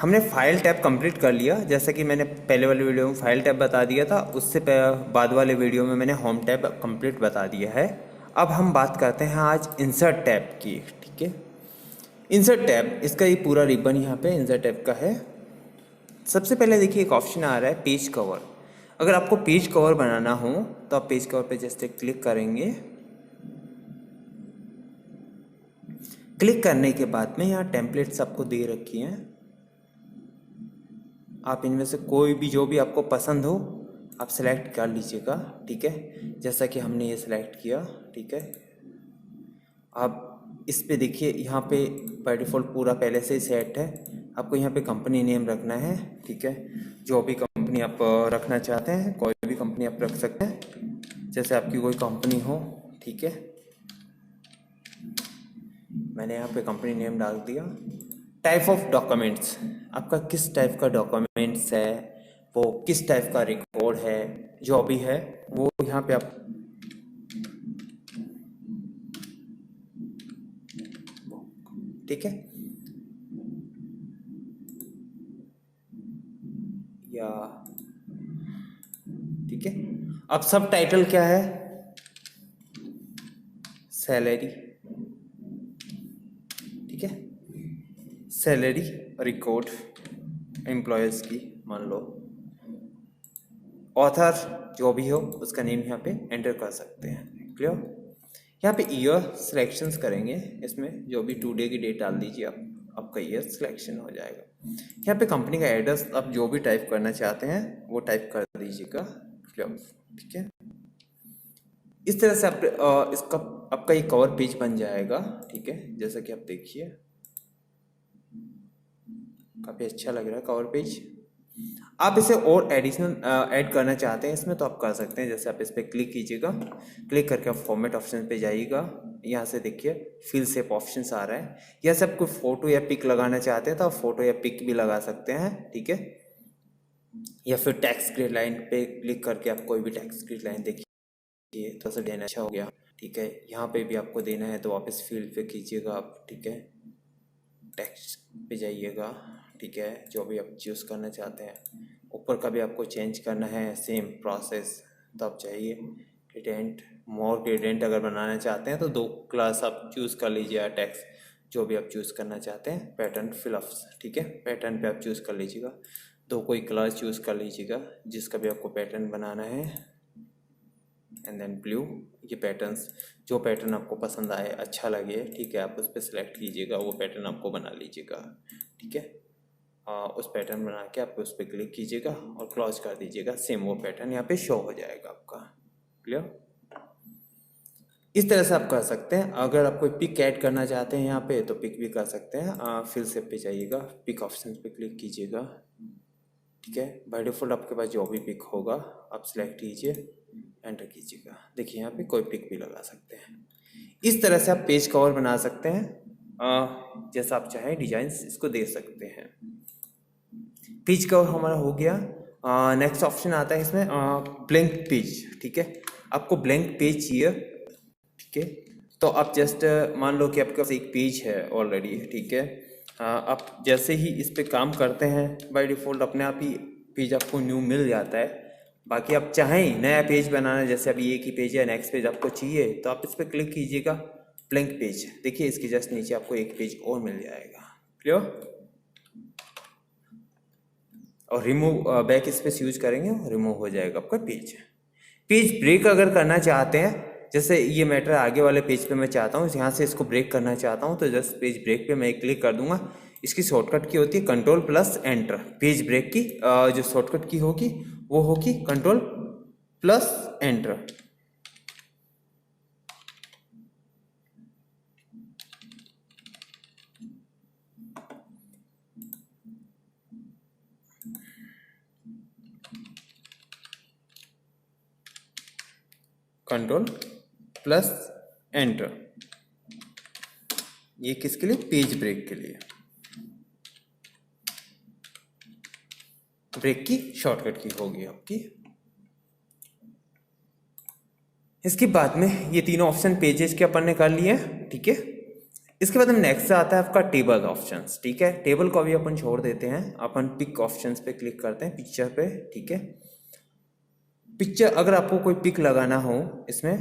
हमने file tab complete कर लिया, जैसा कि मैंने पहले वाले वीडियो में फाइल टैब बता दिया था, उससे बाद वाले वीडियो में मैंने होम टैब कंप्लीट बता दिया है। अब हम बात करते हैं आज इंसर्ट टैब की। ठीक है, इंसर्ट टैब, इसका ये पूरा रिबन यहाँ पे इंसर्ट टैब का है। सबसे पहले देखिए एक ऑप्शन आ रहा है पेज कवर। अगर आपको पेज कवर बनाना हो तो आप पेज कवर पे जस्ट क्लिक करेंगे। क्लिक करने के बाद में यहाँ टेम्पलेट्स आपको दे रखी हैं, आप इनमें से कोई भी जो भी आपको पसंद हो आप सेलेक्ट कर लीजिएगा। ठीक है, जैसा कि हमने ये सिलेक्ट किया। ठीक है, आप इस पे देखिए यहाँ पे बाय डिफ़ॉल्ट पूरा पहले से ही सेट है। आपको यहाँ पे कंपनी नेम रखना है। ठीक है, जो भी कंपनी आप रखना चाहते हैं, कोई भी कंपनी आप रख सकते हैं, जैसे आपकी कोई कंपनी हो। ठीक है, मैंने यहाँ पे कंपनी नेम डाल दिया। टाइप ऑफ डॉक्यूमेंट्स, आपका किस टाइप का डॉक्यूमेंट्स है, वो किस टाइप का रिकॉर्ड है, जो भी है वो यहाँ पे आप ठीक है, या ठीक है। अब सब टाइटल क्या है, सैलरी। ठीक है, सैलरी रिकॉर्ड एम्प्लॉयज़ की मान लो, ऑथर जो भी हो उसका नेम यहाँ पे एंटर कर सकते हैं। क्लियर, यहाँ पे ईयर सिलेक्शंस करेंगे, इसमें जो भी टुडे की डेट डाल दीजिए आप, आपका ईयर सिलेक्शन हो जाएगा। यहाँ पे कंपनी का एड्रेस आप जो भी टाइप करना चाहते हैं वो टाइप कर दीजिएगा। ठीक है, इस तरह से आप इसका आपका ये कवर पेज बन जाएगा। ठीक है, जैसा कि आप देखिए काफ़ी अच्छा लग रहा है कवर पेज। आप इसे और एडिशनल ऐड करना चाहते हैं इसमें तो आप कर सकते हैं। जैसे आप इस पर क्लिक कीजिएगा, क्लिक करके आप फॉर्मेट ऑप्शन पे जाइएगा। यहाँ से देखिए फिल शेप ऑप्शन आ रहा है, या से आप कोई फोटो या पिक लगाना चाहते हैं तो आप फोटो या पिक भी लगा सकते हैं। ठीक है, या फिर टेक्स्ट ग्रिड लाइन पे क्लिक करके आप कोई भी टेक्स्ट ग्रिड लाइन देखिए, थोड़ा सा देना अच्छा हो गया। ठीक है, यहाँ पे भी आपको देना है तो वापस फील्ड पे कीजिएगा आप। ठीक है, टेक्स्ट पे जाइएगा। ठीक है, जो भी आप चूज़ करना चाहते हैं, ऊपर का भी आपको चेंज करना है, सेम प्रोसेस। तो आप चाहिए ग्रेडिएंट, मोर ग्रेडिएंट अगर बनाना चाहते हैं तो 2 क्लास आप चूज़ कर लीजिए, टेक्स्ट जो भी आप चूज़ करना चाहते हैं। पैटर्न फिलअप्स, ठीक है, पैटर्न पे आप चूज़ कर लीजिएगा, 2 कोई क्लास चूज़ कर लीजिएगा जिसका भी आपको पैटर्न बनाना है। एंड देन ब्लू, ये पैटर्न्स जो पैटर्न आपको पसंद आए, अच्छा लगे, ठीक है, आप उस पर सिलेक्ट कीजिएगा, वो पैटर्न आपको बना लीजिएगा। ठीक है, उस पैटर्न बना के आप उस पर क्लिक कीजिएगा और क्लोज कर दीजिएगा, सेम वो पैटर्न यहाँ पे शो हो जाएगा आपका। क्लियर, इस तरह से आप कर सकते हैं। अगर आप कोई पिक ऐड करना चाहते हैं यहाँ पे तो पिक भी कर सकते हैं। फिल से पे जाइएगा, पिक ऑप्शन पे क्लिक कीजिएगा। ठीक है, बाय डिफ़ॉल्ट आपके पास जो भी पिक होगा आप सिलेक्ट कीजिए, एंटर कीजिएगा। देखिए यहाँ पे कोई पिक भी लगा सकते हैं। इस तरह से आप पेज कवर बना सकते हैं, जैसा आप चाहें डिजाइन्स इसको दे सकते हैं। पेज कवर हमारा हो गया। नेक्स्ट ऑप्शन आता है इसमें ब्लैंक पेज। ठीक है, आपको ब्लैंक पेज चाहिए। ठीक है, तो आप जस्ट मान लो कि आपके पास एक पेज है ऑलरेडी। ठीक है, आप जैसे ही इस पे काम करते हैं बाय डिफ़ॉल्ट अपने आप ही पेज आपको न्यू मिल जाता है। बाकी आप चाहें नया पेज बनाना, जैसे अभी एक ही पेज है, नेक्स्ट पेज आपको चाहिए तो आप इस पर क्लिक कीजिएगा, ब्लैंक पेज। देखिए इसके जस्ट नीचे आपको एक पेज और मिल जाएगा। क्लियर, और रिमूव बैक स्पेस यूज करेंगे, रिमूव हो जाएगा आपका पेज। पेज ब्रेक अगर करना चाहते हैं, जैसे ये मैटर आगे वाले पेज पे मैं चाहता हूँ, यहाँ से इसको ब्रेक करना चाहता हूँ तो जस्ट पेज ब्रेक पे मैं क्लिक कर दूंगा। इसकी शॉर्टकट की होती है control plus enter. Page break की जो शॉर्टकट की होगी वो होगी control plus enter. Control plus enter, ये किसके लिए, पेज ब्रेक के लिए, ब्रेक की शॉर्टकट की होगी आपकी। इसके बाद में ये तीनों ऑप्शन पेजेस के अपन ने कर लिए। ठीक है, इसके बाद में नेक्स्ट आता है आपका टेबल ऑप्शंस। ठीक है, टेबल को अभी अपन छोड़ देते हैं, अपन पिक ऑप्शंस पे क्लिक करते हैं, पिक्चर पे। ठीक है, पिक्चर अगर आपको कोई पिक लगाना हो इसमें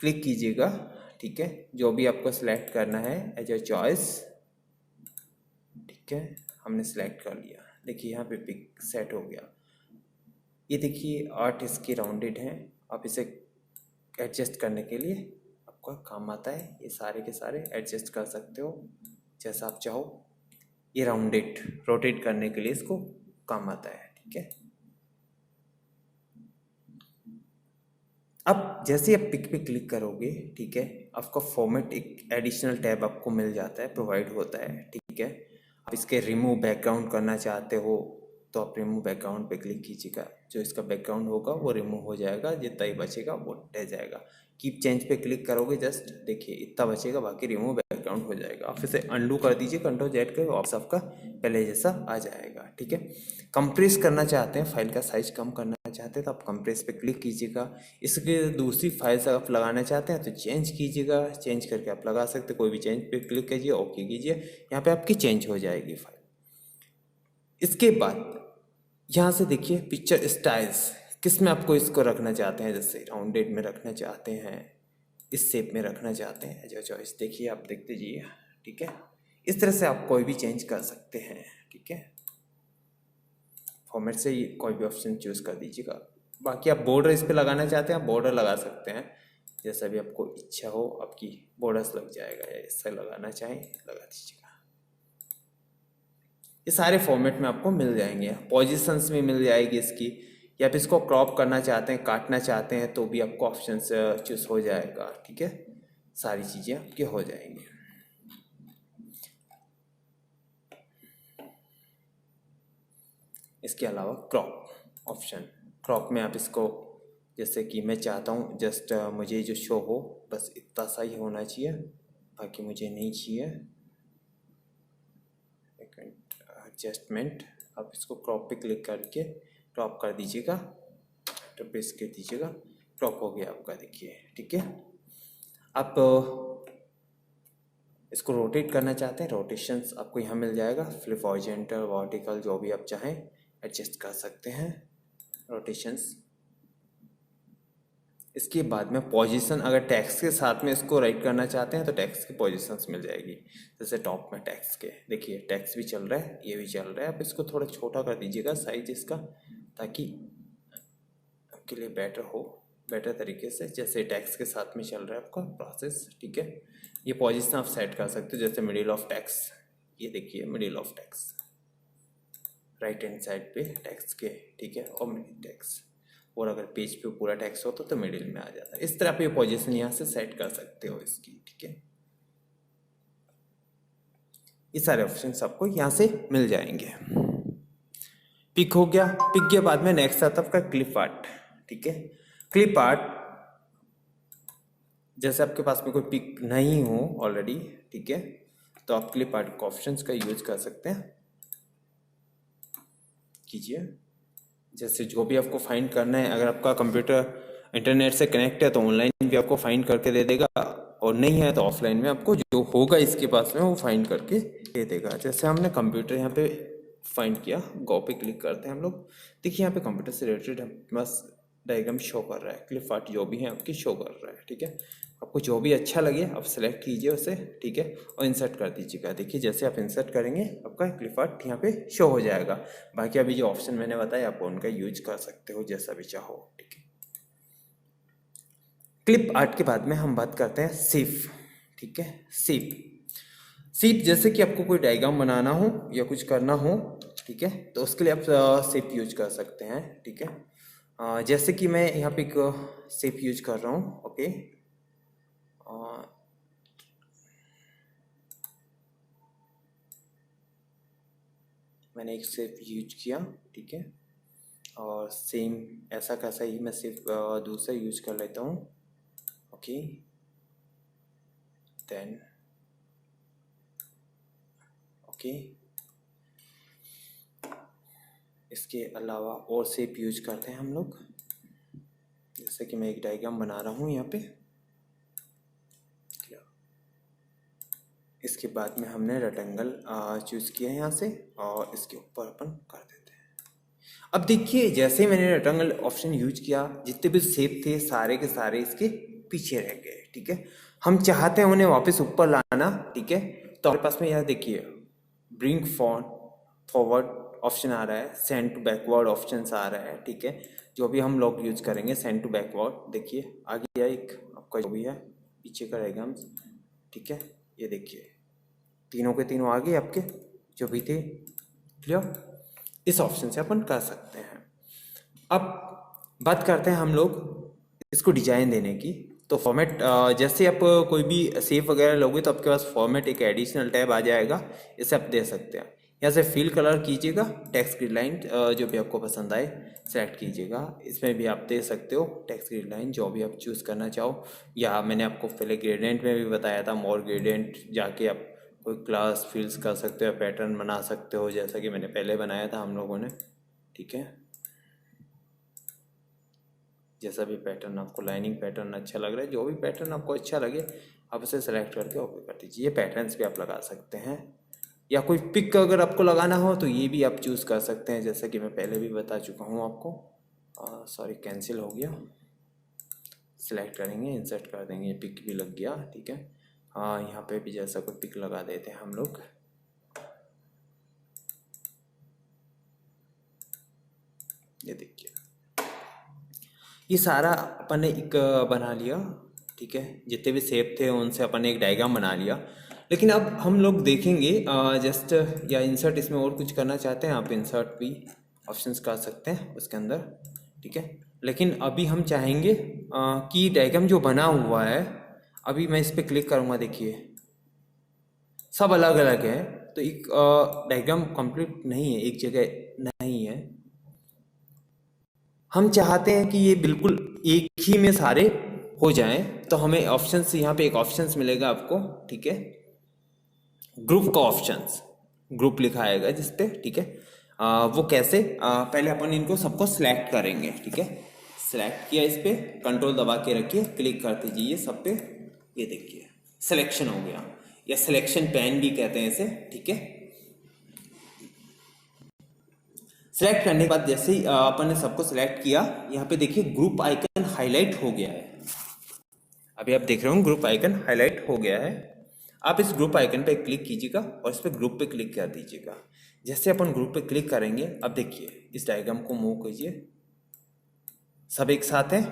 क्लिक कीजिएगा। ठीक है, जो भी आपको सिलेक्ट करना है एज अ चॉइस। ठीक है, हमने सेलेक्ट कर लिया। देखिए यहाँ पे पिक सेट हो गया। ये देखिए 8 इसके राउंडेड हैं। आप इसे एडजस्ट करने के लिए आपका काम आता है। ये सारे के सारे एडजस्ट कर सकते हो जैसा आप चाहो। ये राउंडेड रोटेट करने के लिए इसको काम आता है। ठीक है, अब जैसे आप पिक पे क्लिक करोगे, ठीक है, आपका फॉर्मेट एक एडिशनल टैब आपको मिल जाता है, प्रोवाइड होता है। ठीक है, आप इसके रिमूव बैकग्राउंड करना चाहते हो तो आप रिमूव बैकग्राउंड पे क्लिक कीजिएगा। जो इसका बैकग्राउंड होगा वो रिमूव हो जाएगा, जितना ही बचेगा वो रह जाएगा। कीप चेंज पे क्लिक करोगे, जस्ट देखिए इतना बचेगा, बाकी रिमूव बैकग्राउंड हो जाएगा। आप इसे अंडू कर दीजिए, कंट्रोल जेड कर, वापस आपका पहले जैसा आ जाएगा। ठीक है, कंप्रेस करना चाहते हैं, फाइल का साइज कम करना चाहते हैं तो आप कंप्रेस पे क्लिक कीजिएगा। इसके दूसरी फाइल से आप लगाना चाहते हैं तो चेंज कीजिएगा, चेंज करके आप लगा सकते हैं। कोई भी चेंज पे क्लिक कीजिए, ओके कीजिए, यहाँ पे आपकी चेंज हो जाएगी फाइल। इसके बाद यहाँ से देखिए पिक्चर स्टाइल्स, किस में आपको इसको रखना चाहते हैं, जैसे राउंडेड में रखना चाहते हैं, इस शेप में रखना चाहते हैं, जो चॉइस देखिए आप देख लीजिए। ठीक है, इस तरह से आप कोई भी चेंज कर सकते हैं। ठीक है, फॉर्मेट से ही कोई भी ऑप्शन चूज कर दीजिएगा। बाकी आप बॉर्डर इस पे लगाना चाहते हैं, आप बॉर्डर लगा सकते हैं, जैसा भी आपको इच्छा हो आपकी बॉर्डर्स लग जाएगा, या इससे लगाना चाहें लगा दीजिएगा। ये सारे फॉर्मेट में आपको मिल जाएंगे। पोजीशंस में मिल जाएगी इसकी, या आप इसको क्रॉप करना चाहते हैं, काटना चाहते हैं तो भी आपको ऑप्शन चूज हो जाएगा। ठीक है, सारी चीज़ें आपकी हो जाएंगी। इसके अलावा क्रॉप ऑप्शन, क्रॉप में आप इसको जैसे कि मैं चाहता हूँ जस्ट मुझे जो शो हो बस इतना सा ही होना चाहिए, बाकी मुझे नहीं चाहिए। एडजस्टमेंट, आप इसको क्रॉप पे क्लिक करके क्रॉप कर दीजिएगा, तो प्रेस कर दीजिएगा, क्रॉप हो गया आपका। देखिए ठीक है, आप इसको रोटेट करना चाहते हैं, रोटेशंस आपको यहाँ मिल जाएगा, फ्लिप हॉरिजॉन्टल वर्टिकल जो भी आप चाहें एडजस्ट कर सकते हैं रोटेशंस। इसके बाद में पोजीशन, अगर टेक्स्ट के साथ में इसको राइट करना चाहते हैं तो टेक्स्ट की पोजीशंस मिल जाएगी। जैसे टॉप में टेक्स्ट के देखिए टेक्स्ट भी चल रहा है, ये भी चल रहा है। आप इसको थोड़ा छोटा कर दीजिएगा साइज इसका, ताकि आपके लिए बेटर हो, बेटर तरीके से। जैसे टेक्स्ट के साथ में चल रहा है आपका प्रोसेस। ठीक है, ये पोजीशन आप सेट कर सकते हो, जैसे मिडिल ऑफ टेक्स्ट, ये देखिए middle of text, right hand side पे टेक्स्ट के। ठीक है, और मिडिल टेक्स्ट, और अगर पेज पे पूरा टेक्स्ट हो तो मिडिल में आ जाता है। इस तरह आप ये पोजीशन यहाँ से सेट कर सकते हो इसकी। ठीक है, ये सारे ऑप्शंस आपको यहाँ से मिल जाएंगे। पिक हो गया, पिक के बाद में नेक्स्ट आता है आपका क्लिप आर्ट। ठीक है, क्लिप आर्ट जैसे आपके पास में कोई पिक नहीं हो ऑलरेडी, ठीक है, तो आप क्लिप आर्ट के ऑप्शंस का यूज कर सकते हैं, कीजिए। जैसे जो भी आपको फाइंड करना है, अगर आपका कंप्यूटर इंटरनेट से कनेक्ट है तो ऑनलाइन भी आपको फाइंड करके दे देगा, और नहीं है तो ऑफलाइन में आपको जो होगा इसके पास में वो फाइंड करके दे देगा। जैसे हमने कंप्यूटर यहाँ पे फाइंड किया, गो पे क्लिक करते हैं हम लोग। देखिए यहाँ पे कंप्यूटर से रिलेटेड बस डायग्राम शो कर रहा है, क्लिप आर्ट जो भी है आपकी शो कर रहा है। ठीक है, आपको जो भी अच्छा लगे आप सेलेक्ट कीजिए उसे। ठीक है, और इंसर्ट कर दीजिएगा। देखिए जैसे आप इंसर्ट करेंगे आपका क्लिप आर्ट यहाँ पे शो हो जाएगा। बाकी अभी जो ऑप्शन मैंने बताया आप उनका यूज कर सकते हो जैसा भी चाहो। ठीक है, क्लिप आर्ट के बाद में हम बात करते हैं शेप। ठीक है, शेप जैसे कि आपको कोई डायग्राम बनाना हो या कुछ करना हो, ठीक है, तो उसके लिए आप शेप यूज कर सकते हैं। ठीक है, जैसे कि मैं यहाँ पे एक शेप यूज कर रहा हूँ। ओके, मैंने एक शेप यूज किया। ठीक है, और सेम ऐसा कैसा ही मैं सिर्फ दूसरा यूज कर लेता हूँ। ओके, देन ओके, इसके अलावा और शेप यूज करते हैं हम लोग। जैसे कि मैं एक डायग्राम बना रहा हूँ यहाँ पे, इसके बाद में हमने रेक्टेंगल चूज़ किया है यहाँ से, और इसके ऊपर अपन कर देते हैं। अब देखिए जैसे ही मैंने रेक्टेंगल ऑप्शन यूज किया, जितने भी शेप थे सारे के सारे इसके पीछे रह गए। ठीक है, हम चाहते हैं उन्हें वापस ऊपर लाना। ठीक है, तो हमारे पास में यहाँ देखिए ब्रिंग फॉरवर्ड ऑप्शन आ रहा है, सेंड टू बैकवर्ड ऑप्शन आ रहा है। ठीक है, जो भी हम लोग यूज करेंगे सेंड टू बैकवर्ड, देखिए आ गया एक आपका जो भी है पीछे का रहेगा। ठीक है, ये देखिए तीनों के तीनों आ गए आपके जो भी थे। क्लियर, इस ऑप्शन से अपन कर सकते हैं। अब बात करते हैं हम लोग इसको डिजाइन देने की। तो फॉर्मेट, जैसे आप कोई भी सेव वगैरह लोगे तो आपके पास फॉर्मेट एक एडिशनल टैब आ जाएगा, इसे आप दे सकते हैं। यहाँ से फिल कलर कीजिएगा, टेक्स्ट ग्रिड जो भी आपको पसंद आए सेलेक्ट कीजिएगा। इसमें भी आप दे सकते हो टेक्स्ट ग्रिड जो भी आप चूज़ करना चाहो, या मैंने आपको पहले ग्रेडियंट में भी बताया था, मोर ग्रेडियंट जाके आप कोई क्लास फिल्स कर सकते हो, पैटर्न बना सकते हो, जैसा कि मैंने पहले बनाया था हम लोगों ने। ठीक है, जैसा भी पैटर्न आपको, लाइनिंग पैटर्न अच्छा लग रहा है, जो भी पैटर्न आपको अच्छा लगे आप उसे सेलेक्ट करके ओके कर दीजिए। ये पैटर्न्स भी आप लगा सकते हैं, या कोई पिक अगर आपको लगाना हो तो ये भी आप चूज़ कर सकते हैं, जैसा कि मैं पहले भी बता चुका हूँ आपको। सॉरी कैंसिल हो गया, सेलेक्ट करेंगे, इंसर्ट कर देंगे, ये पिक भी लग गया। ठीक है, यहाँ पे भी जैसा कोई पिक लगा देते हैं हम लोग। ये देखिए ये सारा अपन ने एक बना लिया। ठीक है, जितने भी शेप थे उनसे अपन ने एक डायग्राम बना लिया। लेकिन अब हम लोग देखेंगे जस्ट, या इंसर्ट इसमें और कुछ करना चाहते हैं आप इंसर्ट भी ऑप्शंस कर सकते हैं उसके अंदर। ठीक है, लेकिन अभी हम चाहेंगे कि डायग्राम जो बना हुआ है, अभी मैं इस पर क्लिक करूँगा, देखिए सब अलग अलग है, तो एक डायग्राम कंप्लीट नहीं है, एक जगह नहीं है। हम चाहते हैं कि ये बिल्कुल एक ही में सारे हो जाएं, तो हमें ऑप्शंस, यहाँ पे एक ऑप्शंस मिलेगा आपको। ठीक है, ग्रुप का ऑप्शंस, ग्रुप लिखा आएगा जिस पे। ठीक है, वो कैसे, पहले अपन इनको सबको सिलेक्ट करेंगे। ठीक है, सिलेक्ट किया, इस पे कंट्रोल दबा के रखिए, क्लिक कर दीजिए सब पे। ये देखिए सिलेक्शन हो गया, या सिलेक्शन पैन भी कहते हैं इसे। ठीक है, सिलेक्ट करने के बाद जैसे ही अपन ने सबको सिलेक्ट किया, यहाँ पे देखिए ग्रुप आइकन हाईलाइट हो गया है। अभी आप देख रहे हो ग्रुप आइकन हाईलाइट हो गया है। आप इस ग्रुप आइकन पे क्लिक कीजिएगा और इस पे ग्रुप पे क्लिक कर दीजिएगा। जैसे अपन ग्रुप पे क्लिक करेंगे, अब देखिए इस डायग्राम को मूव कीजिए, सब एक साथ है।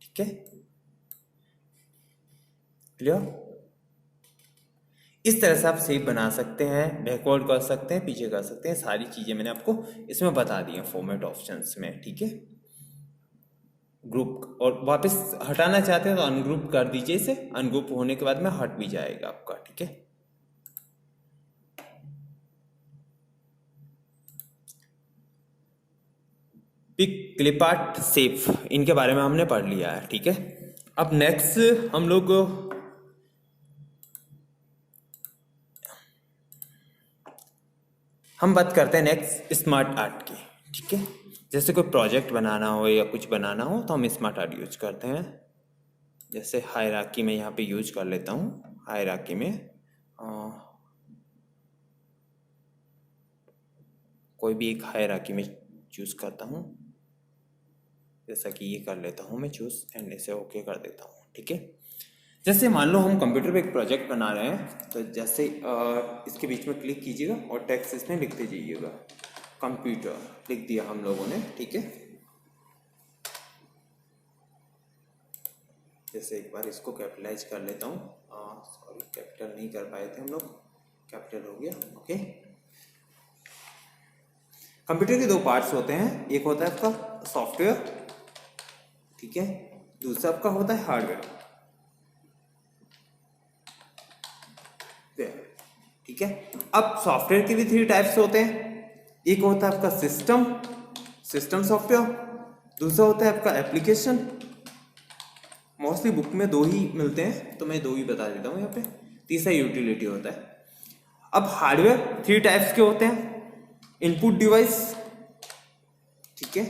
ठीक है, क्लियर। इस तरह से आप शेप बना सकते हैं, बैकवर्ड कर सकते हैं, पीछे कर सकते हैं, सारी चीजें मैंने आपको इसमें बता दी हैं फॉर्मेट ऑप्शंस में। ठीक है, ग्रुप और वापस हटाना चाहते हैं तो अनग्रुप कर दीजिए इसे, अनग्रुप होने के बाद में हट भी जाएगा आपका। ठीक है, पिक, क्लिप आर्ट, शेप, इनके बारे में हमने पढ़ लिया है। ठीक है, अब नेक्स्ट हम लोग बात करते हैं नेक्स्ट स्मार्ट आर्ट की। ठीक है, जैसे कोई प्रोजेक्ट बनाना हो या कुछ बनाना हो तो हम स्मार्ट आर्ट यूज करते हैं। जैसे हायरार्की में यहाँ पे यूज कर लेता हूँ, हायरार्की में कोई भी एक हायरार्की में चूज करता हूँ, जैसा कि ये कर लेता हूँ मैं चूज, एंड इसे ओके कर देता हूँ। ठीक है, जैसे मान लो हम कंप्यूटर पे एक प्रोजेक्ट बना रहे हैं, तो जैसे इसके बीच में क्लिक कीजिएगा और टेक्स्ट इसमें लिखते जाइएगा, कंप्यूटर लिख दिया हम लोगों ने। ठीक है, जैसे एक बार इसको कैपिटलाइज कर लेता हूँ, सॉरी कैपिटल नहीं कर पाए थे हम लोग, कैपिटल हो गया। ओके, कंप्यूटर के दो पार्ट्स होते हैं, एक होता है आपका सॉफ्टवेयर, ठीक है, दूसरा आपका होता है हार्डवेयर। ठीक है, अब सॉफ्टवेयर के भी 3 टाइप्स होते हैं, एक होता है आपका सिस्टम सॉफ्टवेयर, दूसरा होता है आपका एप्लीकेशन। मोस्टली बुक में 2 ही मिलते हैं तो मैं 2 ही बता देता हूँ यहाँ पे, तीसरा यूटिलिटी होता है। अब हार्डवेयर 3 टाइप्स के होते हैं, इनपुट डिवाइस, ठीक है,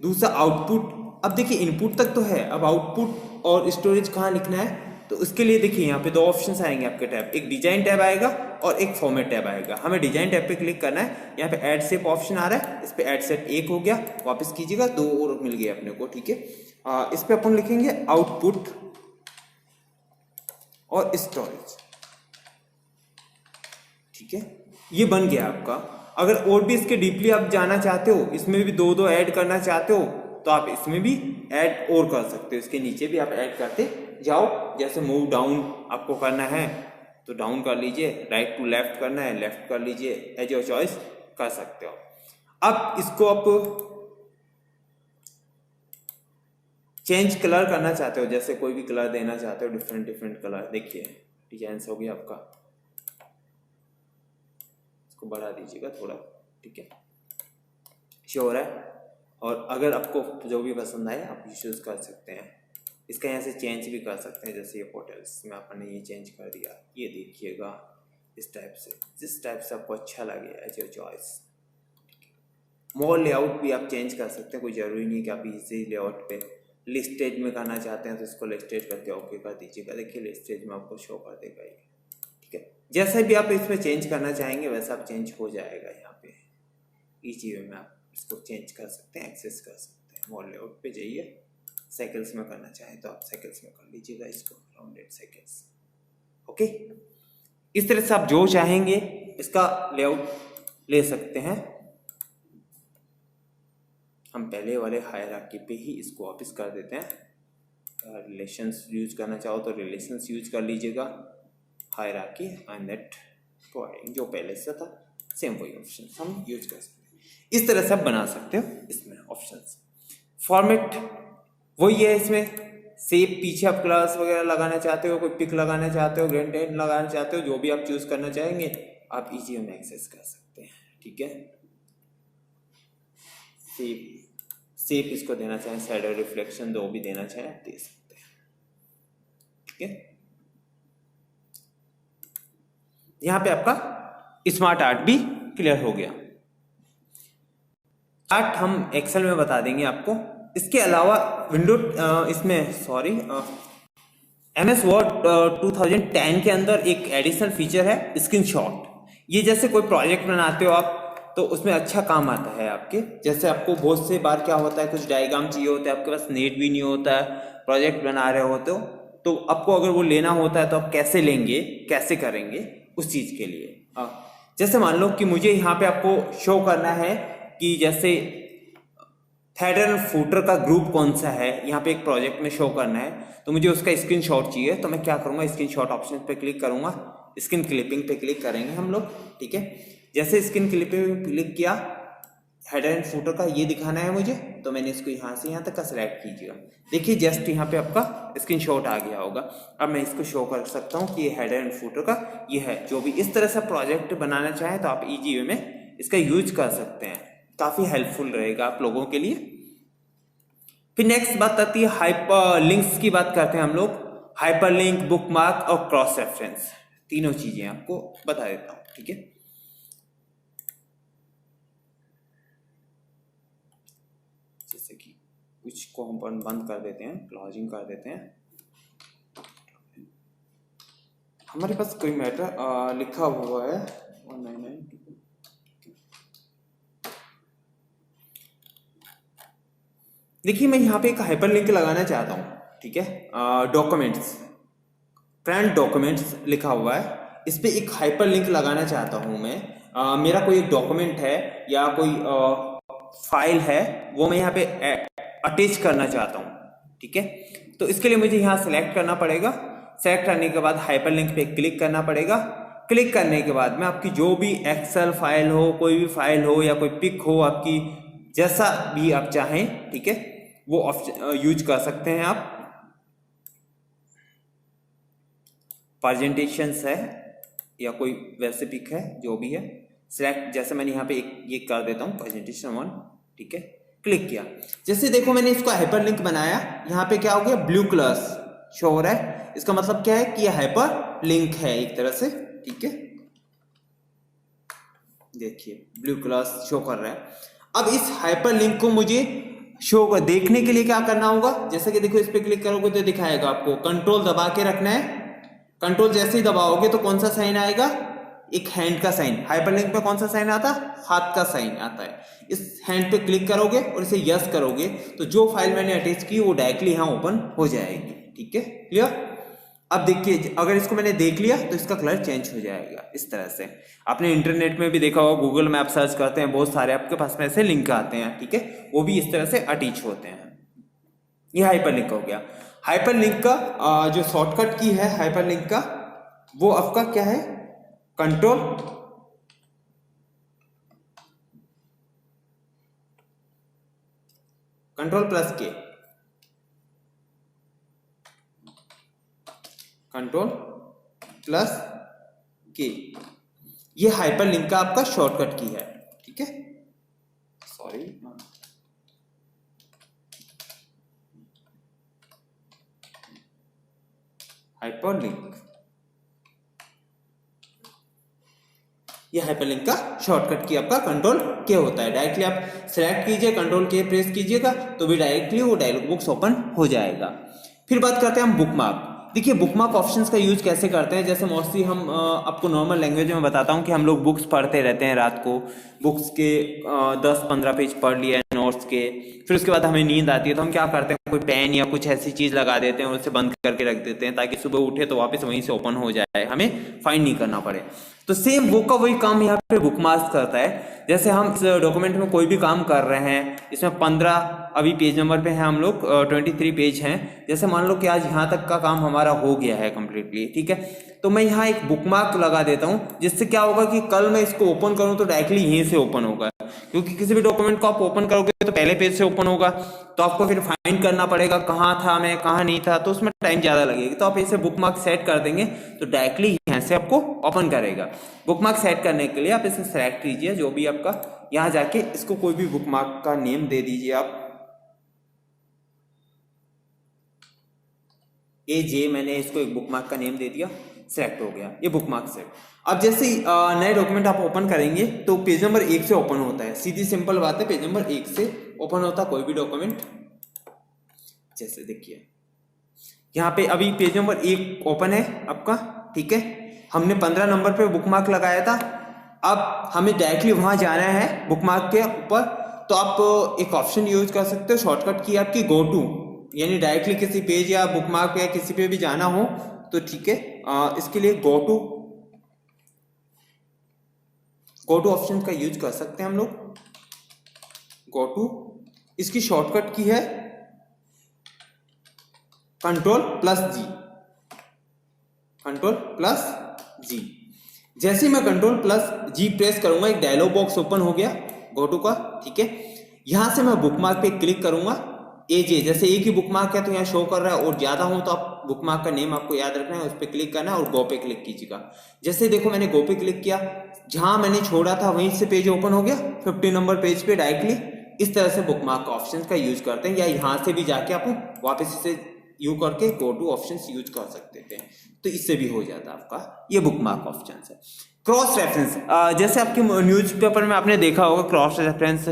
दूसरा आउटपुट। अब देखिए इनपुट तक तो है, अब आउटपुट और स्टोरेज कहाँ लिखना है तो उसके लिए देखिए यहाँ पे दो ऑप्शंस आएंगे आपके टैब, एक डिजाइन टैब आएगा और एक फॉर्मेट टैब आएगा। हमें डिजाइन टैब पे क्लिक करना है, यहाँ पे ऐड शेप ऑप्शन आ रहा है, इस पे ऐड शेप 1 हो गया, वापस कीजिएगा 2 और मिल गया अपने को, ठीक है। इस पे अपन लिखेंगे आउटपुट और स्टोरेज, ठीक है, ये बन गया आपका। अगर और भी इसके डीपली आप जाना चाहते हो, इसमें भी दो ऐड करना चाहते हो, तो आप इसमें भी ऐड और कर सकते हो, इसके नीचे भी आप ऐड करते जाओ। जैसे मूव डाउन आपको करना है तो डाउन कर लीजिए, राइट टू लेफ्ट करना है लेफ्ट कर लीजिए, एज योर चॉइस कर सकते हो। अब इसको आप चेंज कलर करना चाहते हो, जैसे कोई भी कलर देना चाहते हो, डिफरेंट कलर, देखिए डिजाइन हो गया आपका, इसको बढ़ा दीजिएगा थोड़ा, ठीक है, श्योर है। और अगर आपको जो भी पसंद आए आप चूज कर सकते हैं, इसका यहाँ से चेंज भी कर सकते हैं। जैसे ये होटल्स में आपने ये चेंज कर दिया, ये देखिएगा इस टाइप से, जिस टाइप से आपको अच्छा लगे, as your choice. More layout भी आप चेंज कर सकते हैं, कोई जरूरी नहीं कि आप इसी लेआउट पे लिस्टेज में करना चाहते हैं तो इसको लिस्टेज करके ओके कर दीजिएगा। देखिए लिस्टेज में आपको शो कर देगा ये, ठीक है। जैसे भी आप इसमें चेंज करना चाहेंगे वैसा आप चेंज हो जाएगा। यहाँ पे इजी वे में आप इसको चेंज कर सकते हैं, एक्सेस कर सकते हैं। मोर लेआउट पे जाइए, साइकिल्स में करना चाहें तो आप साइकिल्स में कर लीजिएगा इसको, राउंडेड साइकिल्स, ओके। इस तरह से आप जो चाहेंगे इसका लेआउट ले सकते हैं। हम पहले वाले हायरार्की पे ही इसको वापस कर देते हैं। रिलेशंस यूज करना चाहो तो रिलेशंस यूज कर लीजिएगा, हायरार्की एंड दैट प्रोवाइडिंग, जो पहले से था सेम वही ऑप्शन हम यूज कर सकते हैं। इस तरह से आप बना सकते हो इसमें ऑप्शंस। फॉर्मेट वही है, इसमें शेप पीछे आप क्लास वगैरह लगाना चाहते हो, कोई पिक लगाना चाहते हो, ग्रेडिएंट लगाना चाहते हो, जो भी आप चूज करना चाहेंगे आप इजी में एक्सेस कर सकते हैं, ठीक है। शेप इसको देना चाहें, शैडो रिफ्लेक्शन जो भी देना चाहें आप दे सकते हैं, ठीक है। यहां पे आपका स्मार्ट आर्ट भी क्लियर हो गया। आर्ट हम एक्सेल में बता देंगे आपको। इसके अलावा विंडो इसमें सॉरी MS वर्ड 2010 के अंदर एक एडिशनल फीचर है स्क्रीनशॉट। ये जैसे कोई प्रोजेक्ट बनाते हो आप तो उसमें अच्छा काम आता है आपके। जैसे आपको बहुत से बार क्या होता है, कुछ डायग्राम चाहिए होता है, आपके पास नेट भी नहीं होता है, प्रोजेक्ट बना रहे होते हो, तो आपको अगर वो लेना होता है तो आप कैसे लेंगे, कैसे करेंगे उस चीज के लिए। जैसे मान लो कि मुझे यहाँ पे आपको शो करना है कि जैसे हेडर एंड फुटर का ग्रुप कौन सा है, यहाँ पे एक प्रोजेक्ट में शो करना है, तो मुझे उसका स्क्रीनशॉट चाहिए। तो मैं क्या करूँगा, स्क्रीनशॉट ऑप्शन पे क्लिक करूँगा, स्क्रीन क्लिपिंग पे क्लिक करेंगे हम लोग, ठीक है। जैसे स्क्रीन क्लिपिंग पे क्लिक किया, हेडर एंड फुटर का ये दिखाना है मुझे, तो मैंने इसको यहाँ से यहाँ तक का सिलेक्ट कीजिएगा। देखिए जस्ट यहाँ पे आपका स्क्रीनशॉट आ गया होगा। अब मैं इसको शो कर सकता हूँ कि ये हेडर एंड फुटर का ये है। जो भी इस तरह से प्रोजेक्ट बनाना चाहे तो आप इजी वे में इसका यूज कर सकते हैं, काफी हेल्पफुल रहेगा आप लोगों के लिए। फिर नेक्स्ट बात आती है हाइपर लिंक्स की बात करते हैं हम लोग। हाइपर लिंक, बुकमार्क और क्रॉस रेफरेंस, तीनों चीजें आपको बता देता हूं, ठीक है। जैसे कि कुछ को हम बंद कर देते हैं, क्लोजिंग कर देते हैं। हमारे पास कोई मैटर लिखा हुआ है 199। देखिए मैं यहाँ पे एक हाइपर लिंक लगाना चाहता हूँ, ठीक है। डॉक्यूमेंट्स, फ्रेंड डॉक्यूमेंट्स लिखा हुआ है, इस पे एक हाइपर लिंक लगाना चाहता हूँ मैं। मेरा कोई एक डॉक्यूमेंट है या कोई फाइल है, वो मैं यहाँ पे अटैच करना चाहता हूँ, ठीक है। तो इसके लिए मुझे यहाँ सेलेक्ट करना पड़ेगा। सेलेक्ट करने के बाद हाइपर लिंक पे क्लिक करना पड़ेगा। क्लिक करने के बाद में आपकी जो भी एक्सेल फाइल हो, कोई भी फाइल हो या कोई पिक हो, आपकी जैसा भी आप चाहें, ठीक है, वो ऑप्शन यूज कर सकते हैं आप। प्रेजेंटेशंस है या कोई वैसे पिक है, जो भी है सिलेक्ट। जैसे मैंने यहाँ पे एक ये कर देता हूँ प्रेजेंटेशन 1, ठीक है। क्लिक किया, जैसे देखो मैंने इसको हाइपर लिंक बनाया, यहाँ पे क्या हो गया, ब्लू कलर शो हो रहा है। इसका मतलब क्या है कि ये हाइपर लिंक है एक तरह से, ठीक है। देखिए ब्लू कलर शो कर रहा है। अब इस हाइपर लिंक को मुझे शो को देखने के लिए क्या करना होगा, जैसे कि देखो इस पे क्लिक करोगे तो दिखाएगा आपको, कंट्रोल दबा के रखना है। कंट्रोल जैसे ही दबाओगे तो कौन सा साइन आएगा, एक हैंड का साइन। हाइपरलिंक पे कौन सा साइन आता है, हाथ का साइन आता है। इस हैंड पे क्लिक करोगे और इसे यस करोगे तो जो फाइल मैंने अटैच की वो डायरेक्टली यहाँ ओपन हो जाएगी। ठीक है, क्लियर। अब देखिए अगर इसको मैंने देख लिया तो इसका कलर चेंज हो जाएगा इस तरह से। आपने इंटरनेट में भी देखा होगा, गूगल मैप सर्च करते हैं, बहुत सारे आपके पास में ऐसे लिंक आते हैं। ठीक है, वो भी इस तरह से अटैच होते हैं। ये हाइपरलिंक हो गया। हाइपरलिंक का जो शॉर्टकट की है हाइपरलिंक का, वो आपका क्या है, कंट्रोल प्लस के, कंट्रोल प्लस के, ये हाइपरलिंक का आपका शॉर्टकट की है। ठीक है, सॉरी, हाइपरलिंक, ये हाइपरलिंक का शॉर्टकट की आपका कंट्रोल के होता है। डायरेक्टली आप सेलेक्ट कीजिए, कंट्रोल के प्रेस कीजिएगा तो भी डायरेक्टली वो डायलॉग बॉक्स ओपन हो जाएगा। फिर बात करते हैं हम बुकमार्क। देखिए बुकमार्क ऑप्शंस का यूज कैसे करते हैं, जैसे मोस्टली हम आपको नॉर्मल लैंग्वेज में बताता हूँ कि हम लोग बुक्स पढ़ते रहते हैं रात को, बुक्स के 10-15 पेज पढ़ लिए नोट्स के, फिर उसके बाद हमें नींद आती है तो हम क्या करते हैं, कोई पेन या कुछ ऐसी चीज लगा देते हैं और उसे बंद करके रख देते हैं ताकि सुबह उठे तो वापस वहीं से ओपन हो जाए, हमें फाइंड नहीं करना पड़े। तो सेम वो का वही काम यहाँ पे बुकमार्क करता है। जैसे हम इस डॉक्यूमेंट में कोई भी काम कर रहे हैं, इसमें 15 अभी पेज नंबर पे हैं हम लोग, 23 पेज हैं। जैसे मान लो कि आज यहाँ तक का काम हमारा हो गया है कंप्लीटली, ठीक है, तो मैं यहाँ एक बुकमार्क लगा देता हूँ, जिससे क्या होगा कि कल मैं इसको ओपन करूँ तो डायरेक्टली यहीं से ओपन होगा। क्योंकि किसी भी डॉक्यूमेंट को आप ओपन करोगे तो पहले पेज से ओपन होगा, तो आपको फिर फाइंड करना पड़ेगा कहाँ था मैं, कहाँ नहीं था, तो उसमें टाइम ज्यादा लगेगा। तो आप इसे बुकमार्क सेट कर देंगे तो डायरेक्टली यहाँ से आपको ओपन करेगा। बुकमार्क सेट करने के लिए आप इसे सेलेक्ट कीजिए, जो भी आपका, यहाँ जाके इसको कोई भी बुकमार्क का नेम दे दीजिए आप। AJ मैंने इसको एक बुकमार्क का नेम दे दिया, सेलेक्ट हो गया ये बुकमार्क सेट। अब जैसे नए डॉक्यूमेंट आप ओपन करेंगे तो पेज नंबर 1 से ओपन होता है, सीधी सिंपल बात है, पेज नंबर 1 से ओपन होता है कोई भी डॉक्यूमेंट। जैसे देखिए यहाँ पे अभी पेज नंबर 1 ओपन है आपका, ठीक है, हमने 15 नंबर पे बुकमार्क लगाया था। अब हमें डायरेक्टली वहां जाना है बुकमार्क के ऊपर, तो आप एक ऑप्शन यूज कर सकते हो शॉर्टकट की आपकी गो टू, यानी डायरेक्टली किसी पेज या बुकमार्क पे या किसी पे भी जाना हो तो ठीक है, इसके लिए गो टू ऑप्शन का यूज कर सकते हैं हम लोग। गो टू, इसकी शॉर्टकट की है कंट्रोल प्लस जी, कंट्रोल प्लस जी। जैसे मैं कंट्रोल प्लस जी प्रेस करूंगा एक डायलॉग बॉक्स ओपन हो गया गो टू का, ठीक है। यहां से मैं बुकमार्क पे क्लिक करूंगा, AJ जैसे एक ही बुकमार्क है तो यहाँ शो कर रहा है, और ज्यादा हो तो आप बुकमार्क का नेम आपको याद रखना है, उस पर क्लिक करना है और गो पे क्लिक कीजिएगा। जैसे देखो मैंने गो पे क्लिक किया, जहां मैंने छोड़ा था वहीं से पेज ओपन हो गया 50 नंबर पेज पे डायरेक्टली। इस तरह से बुकमार्क ऑप्शन का यूज करते हैं, या यहाँ से भी जाके आप वापस इसे यू करके गो टू ऑप्शन यूज कर सकते थे, तो इससे भी हो जाता आपका ये बुकमार्क ऑप्शन है। क्रॉस रेफरेंस, जैसे आपके न्यूज़पेपर में आपने देखा होगा क्रॉस रेफरेंस,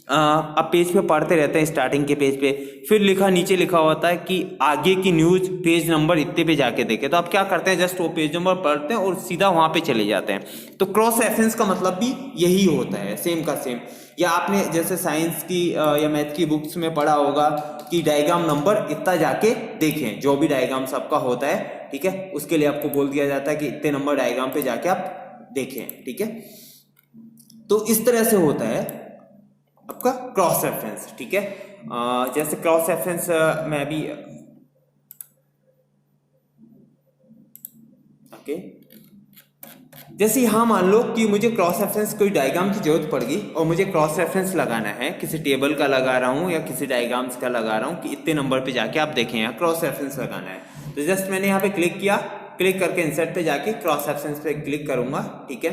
आप पेज पे पढ़ते रहते हैं स्टार्टिंग के पेज पे, फिर नीचे लिखा होता है कि आगे की न्यूज पेज नंबर इतने पे जाके देखें, तो आप क्या करते हैं, जस्ट वो पेज नंबर पढ़ते हैं और सीधा वहां पे चले जाते हैं। तो क्रॉस रेफरेंस का मतलब भी यही होता है, सेम का सेम। या आपने जैसे साइंस की या मैथ की बुक्स में पढ़ा होगा कि डायग्राम नंबर इतना जाके देखें, जो भी डायग्राम सबका होता है, ठीक है, उसके लिए आपको बोल दिया जाता है कि इतने नंबर डायग्राम पे जाके आप देखें, ठीक है। तो इस तरह से होता है आपका क्रॉस रेफरेंस, ठीक है। जैसे क्रॉस रेफरेंस में भी ओके, जैसे यहां मान लो कि मुझे क्रॉस रेफरेंस कोई डायग्राम की जरूरत पड़ गई और मुझे क्रॉस रेफरेंस लगाना है, किसी टेबल का लगा रहा हूं या किसी डायग्राम्स का लगा रहा हूं कि इतने नंबर पे जाके आप देखें, यहाँ क्रॉस रेफरेंस लगाना है। तो जस्ट मैंने यहाँ पे क्लिक किया, क्लिक करके इंसर्ट पे जाके क्रॉस रेफरेंस पे क्लिक करूंगा, ठीक है।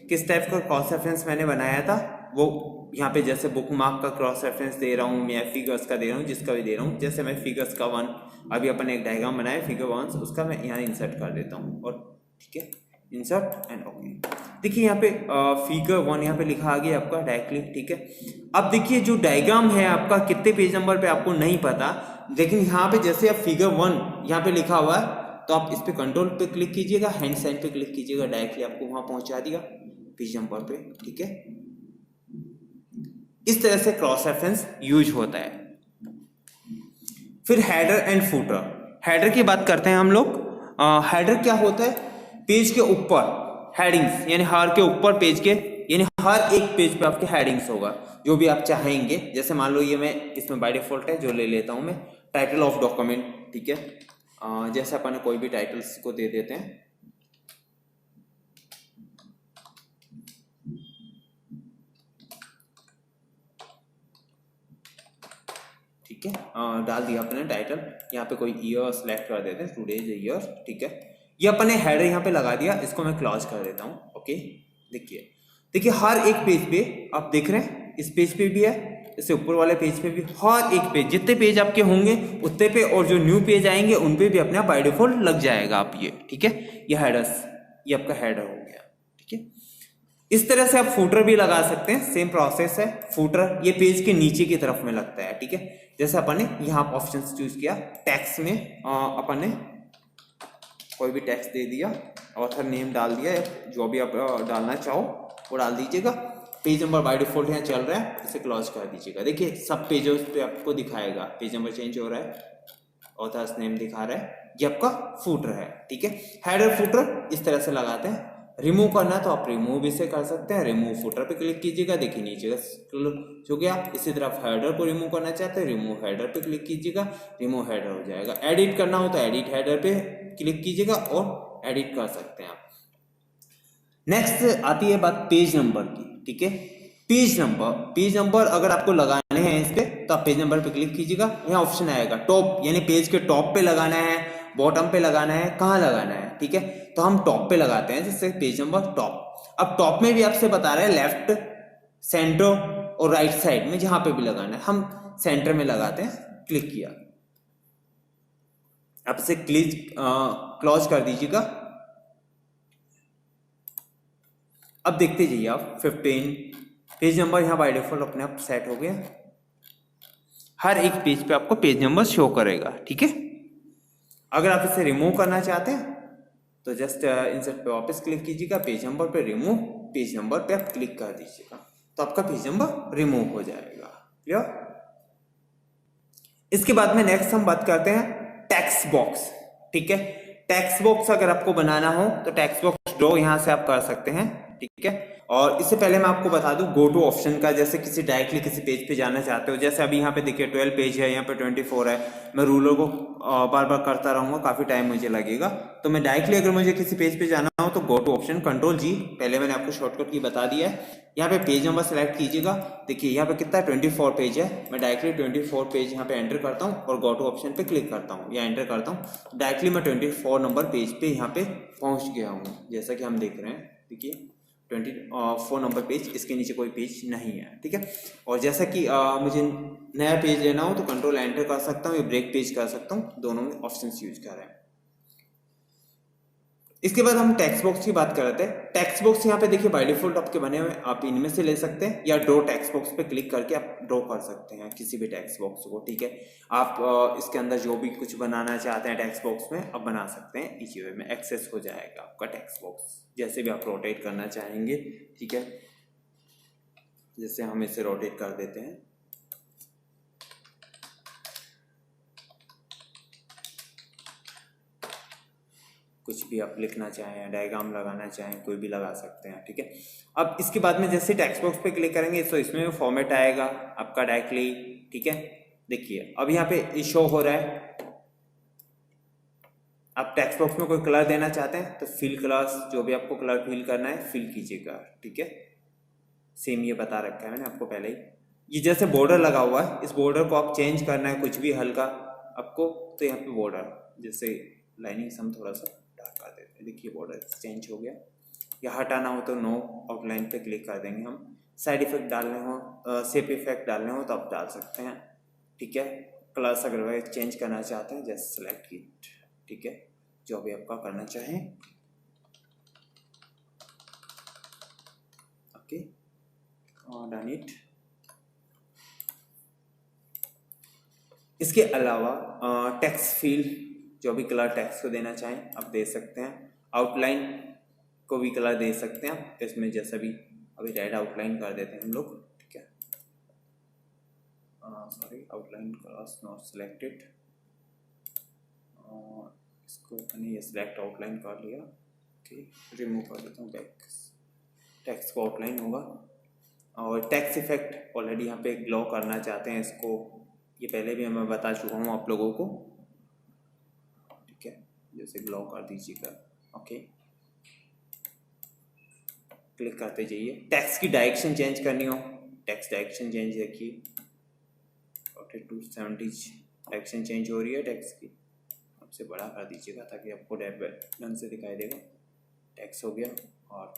किस टाइप का क्रॉस रेफरेंस मैंने बनाया था वो यहाँ पे, जैसे बुकमार्क का क्रॉस रेफरेंस दे रहा हूँ या फिगर्स का दे रहा हूँ, जिसका भी दे रहा हूँ। जैसे मैं फिगर्स का 1 अभी अपन एक डायग्राम बनाया फिगर 1, उसका मैं यहाँ इंसर्ट कर देता हूँ और ठीक है इंसर्ट एंड ओके। देखिए यहाँ पे फिगर 1 यहाँ पे लिखा आ गया आपका डायरेक्टली, ठीक है। अब देखिए जो डायग्राम है आपका कितने पेज नंबर पे आपको नहीं पता, लेकिन यहाँ पे जैसे आप फिगर 1 यहाँ पे लिखा हुआ है तो आप इस पे कंट्रोल पे क्लिक कीजिएगा, हैंड साइन पे क्लिक कीजिएगा, डायरेक्टली आपको वहां पहुंचा दिया पेज नंबर पे, ठीक है। इस तरह से क्रॉस रेफरेंस यूज होता है। फिर हेडर एंड फुटर। हेडर की बात करते हैं हम लोग। हेडर क्या होता है, पेज के ऊपर हेडिंग्स, यानी हर के ऊपर पेज के, यानी हर एक पेज पे आपके हेडिंग्स होगा जो भी आप चाहेंगे। जैसे मान लो ये मैं इसमें बाय डिफॉल्ट है जो ले लेता हूं मैं, टाइटल ऑफ डॉक्यूमेंट, ठीक है। जैसे अपन कोई भी टाइटल्स को दे देते हैं, ठीक है। डाल दिया अपने टाइटल, यहाँ पे कोई ईयर सेलेक्ट कर देते हैं, टुडेज ईयर, ठीक है। ये अपने हेडर यहाँ पे लगा दिया, इसको मैं क्लोज कर देता हूँ, ओके। देखिए देखिए हर एक पेज पे आप देख रहे हैं, इस पेज पे भी है, इससे ऊपर वाले पेज पे भी, हर एक पेज, जितने पेज आपके होंगे उतने पे, और जो न्यू पेज आएंगे उन पे भी अपने आप बाय डिफॉल्ट लग जाएगा आप ये, ठीक है। ये हेडर्स, ये आपका हेडर हो गया, ठीक है। इस तरह से आप फुटर भी लगा सकते हैं, सेम प्रोसेस है। फुटर ये पेज के नीचे की तरफ में लगता है, ठीक है। जैसे अपन ने यहाँ ऑप्शन चूज किया, टेक्स्ट में अपन ने कोई भी टेक्स्ट दे दिया, ऑथर नेम डाल दिया, जो भी आप डालना चाहो वो डाल दीजिएगा। पेज नंबर बाय डिफॉल्ट यहाँ चल रहा है, इसे क्लोज कर दीजिएगा। देखिए सब पेजों पे आपको दिखाएगा, पेज नंबर चेंज हो रहा है, ऑथर्स नेम दिखा रहा है, ये आपका फुटर है, ठीक है। हेडर फुटर इस तरह से लगाते हैं। रिमूव करना है तो आप रिमूव इसे कर सकते हैं, रिमूव फुटर पे क्लिक कीजिएगा, देखिए नीचे हो गया। इसी तरह हेडर को रिमूव करना चाहते हैं, रिमूव हेडर पे क्लिक कीजिएगा, रिमूव हेडर हो जाएगा। एडिट करना हो तो एडिट हेडर पे क्लिक कीजिएगा और एडिट कर सकते हैं आप। नेक्स्ट आती है बात पेज नंबर की, ठीक है। पेज नंबर अगर आपको लगाने हैं इस पे तो आप पेज नंबर पे क्लिक कीजिएगा, यहाँ ऑप्शन आएगा टॉप, यानी पेज के टॉप पे लगाना है, बॉटम पे लगाना है, कहाँ लगाना है, ठीक है। तो हम टॉप पे लगाते हैं, जैसे पेज नंबर टॉप। अब टॉप में भी आपसे बता रहा है लेफ्ट, सेंटर और राइट साइड में, जहां पे भी लगाना है। हम सेंटर में लगाते हैं, क्लिक किया, आप इसे क्लोज कर दीजिएगा। अब देखते जाइए आप 15 पेज नंबर यहाँ बाय डिफॉल्ट अपने आप सेट हो गया। हर एक पेज पे आपको पेज नंबर शो करेगा, ठीक है। अगर आप इसे रिमूव करना चाहते हैं तो जस्ट इंसर्ट पे वापस क्लिक कीजिएगा, पेज नंबर पे रिमूव, पेज नंबर पे आप क्लिक कर दीजिएगा तो आपका पेज नंबर रिमूव हो जाएगा। क्लियर। इसके बाद में नेक्स्ट हम बात करते हैं टेक्स्ट बॉक्स, ठीक है। टेक्स्ट बॉक्स अगर आपको बनाना हो तो टेक्स्ट बॉक्स ड्रॉ यहां से आप कर सकते हैं, ठीक है। और इससे पहले मैं आपको बता दूं गो टू ऑप्शन का, जैसे किसी डायरेक्टली किसी पेज पे जाना चाहते हो, जैसे अभी यहाँ पे देखिए 12 पेज है, यहाँ पे 24 है, मैं रूलर को बार बार करता रहूंगा, काफी टाइम मुझे लगेगा। तो मैं डायरेक्टली अगर मुझे किसी पेज पे जाना हो तो गो टू ऑप्शन, कंट्रोल जी, पहले मैंने आपको शॉर्टकट की बता दिया है। यहाँ पे पेज नंबर सेलेक्ट कीजिएगा, देखिए यहाँ पे कितना 24 पेज है, मैं डायरेक्टली 24 पेज यहाँ पे एंटर करता हूँ और गो टू ऑप्शन पे क्लिक करता हूँ या एंटर करता हूँ, डायरेक्टली मैं 24 नंबर पेज पे यहाँ पे पहुंच गया हूँ, जैसा कि हम देख रहे हैं। देखिए 24 नंबर पेज, इसके नीचे कोई पेज नहीं है, ठीक है। और जैसा कि मुझे नया पेज लेना हो तो कंट्रोल एंटर कर सकता हूँ या ब्रेक पेज कर सकता हूँ, दोनों में ऑप्शन यूज कर रहे हैं। इसके बाद हम टेक्स्ट बॉक्स की बात कर रहे थे। टेक्स्ट बॉक्स यहाँ पे देखिए बाय डिफॉल्ट आपके बने हुए, आप इनमें से ले सकते हैं या ड्रॉ टेक्स्ट बॉक्स पे क्लिक करके आप ड्रॉ कर सकते हैं किसी भी टेक्स्ट बॉक्स को, ठीक है। आप इसके अंदर जो भी कुछ बनाना चाहते हैं टेक्स्ट बॉक्स में आप बना सकते हैं, इसी वे में एक्सेस हो जाएगा आपका टेक्स्ट बॉक्स, जैसे भी आप रोटेट करना चाहेंगे, ठीक है। जैसे हम इसे रोटेट कर देते हैं, कुछ भी आप लिखना चाहें, डायग्राम लगाना चाहें, कोई भी लगा सकते हैं, ठीक है। अब इसके बाद में जैसे टेक्स्ट बॉक्स पे क्लिक करेंगे तो इसमें फॉर्मेट आएगा आपका डायरेक्टली, ठीक है। देखिए अब यहाँ पे शो हो रहा है, आप टेक्स्ट बॉक्स में कोई कलर देना चाहते हैं तो फिल कलर्स, जो भी आपको कलर फिल करना है फिल कीजिएगा, ठीक है। सेम ये बता रखा है मैंने आपको पहले ही। ये जैसे बॉर्डर लगा हुआ है, इस बॉर्डर को आप चेंज करना है कुछ भी हल्का आपको, तो यहाँ पे बॉर्डर जैसे लाइनिंग हम थोड़ा सा डार्क कर देते हैं, देखिए बॉर्डर चेंज हो गया। या हटाना हो तो नो आउटलाइन पे क्लिक कर देंगे हम। साइड इफेक्ट डालने हो, शेप इफेक्ट डालने हो तो आप डाल सकते हैं, ठीक है। कलर्स अगर वह चेंज करना चाहते हैं जैसे सेलेक्ट की, ठीक है, जो भी आपका करना चाहें। Okay, done it. इसके अलावा टेक्स्ट फील्ड, जो भी कलर टेक्स्ट को देना चाहें आप दे सकते हैं। आउटलाइन को भी कलर दे सकते हैं आप, इसमें जैसा भी अभी रेड आउटलाइन कर देते हैं हम लोग, ठीक है। Sorry, outline colours not selected, इसको मैंने ये सिलेक्ट आउटलाइन कर लिया, ओके, रिमूव कर देता हूँ बैक, टेक्स्ट को आउटलाइन होगा। और टेक्स्ट इफेक्ट ऑलरेडी यहाँ पे ग्लो करना चाहते हैं इसको, ये पहले भी मैं बता चुका हूँ आप लोगों को, ठीक है, जैसे ग्लो कर दीजिएगा, ओके, क्लिक करते जाइए। टेक्स्ट की डायरेक्शन चेंज करनी हो, टेक्स्ट डायरेक्शन चेंज रखिए, 270 डायरेक्शन चेंज हो रही है टेक्स्ट की, आपसे बड़ा कर दीजिएगा ताकि आपको ढंग से दिखाई देगा। टेक्स्ट हो गया, और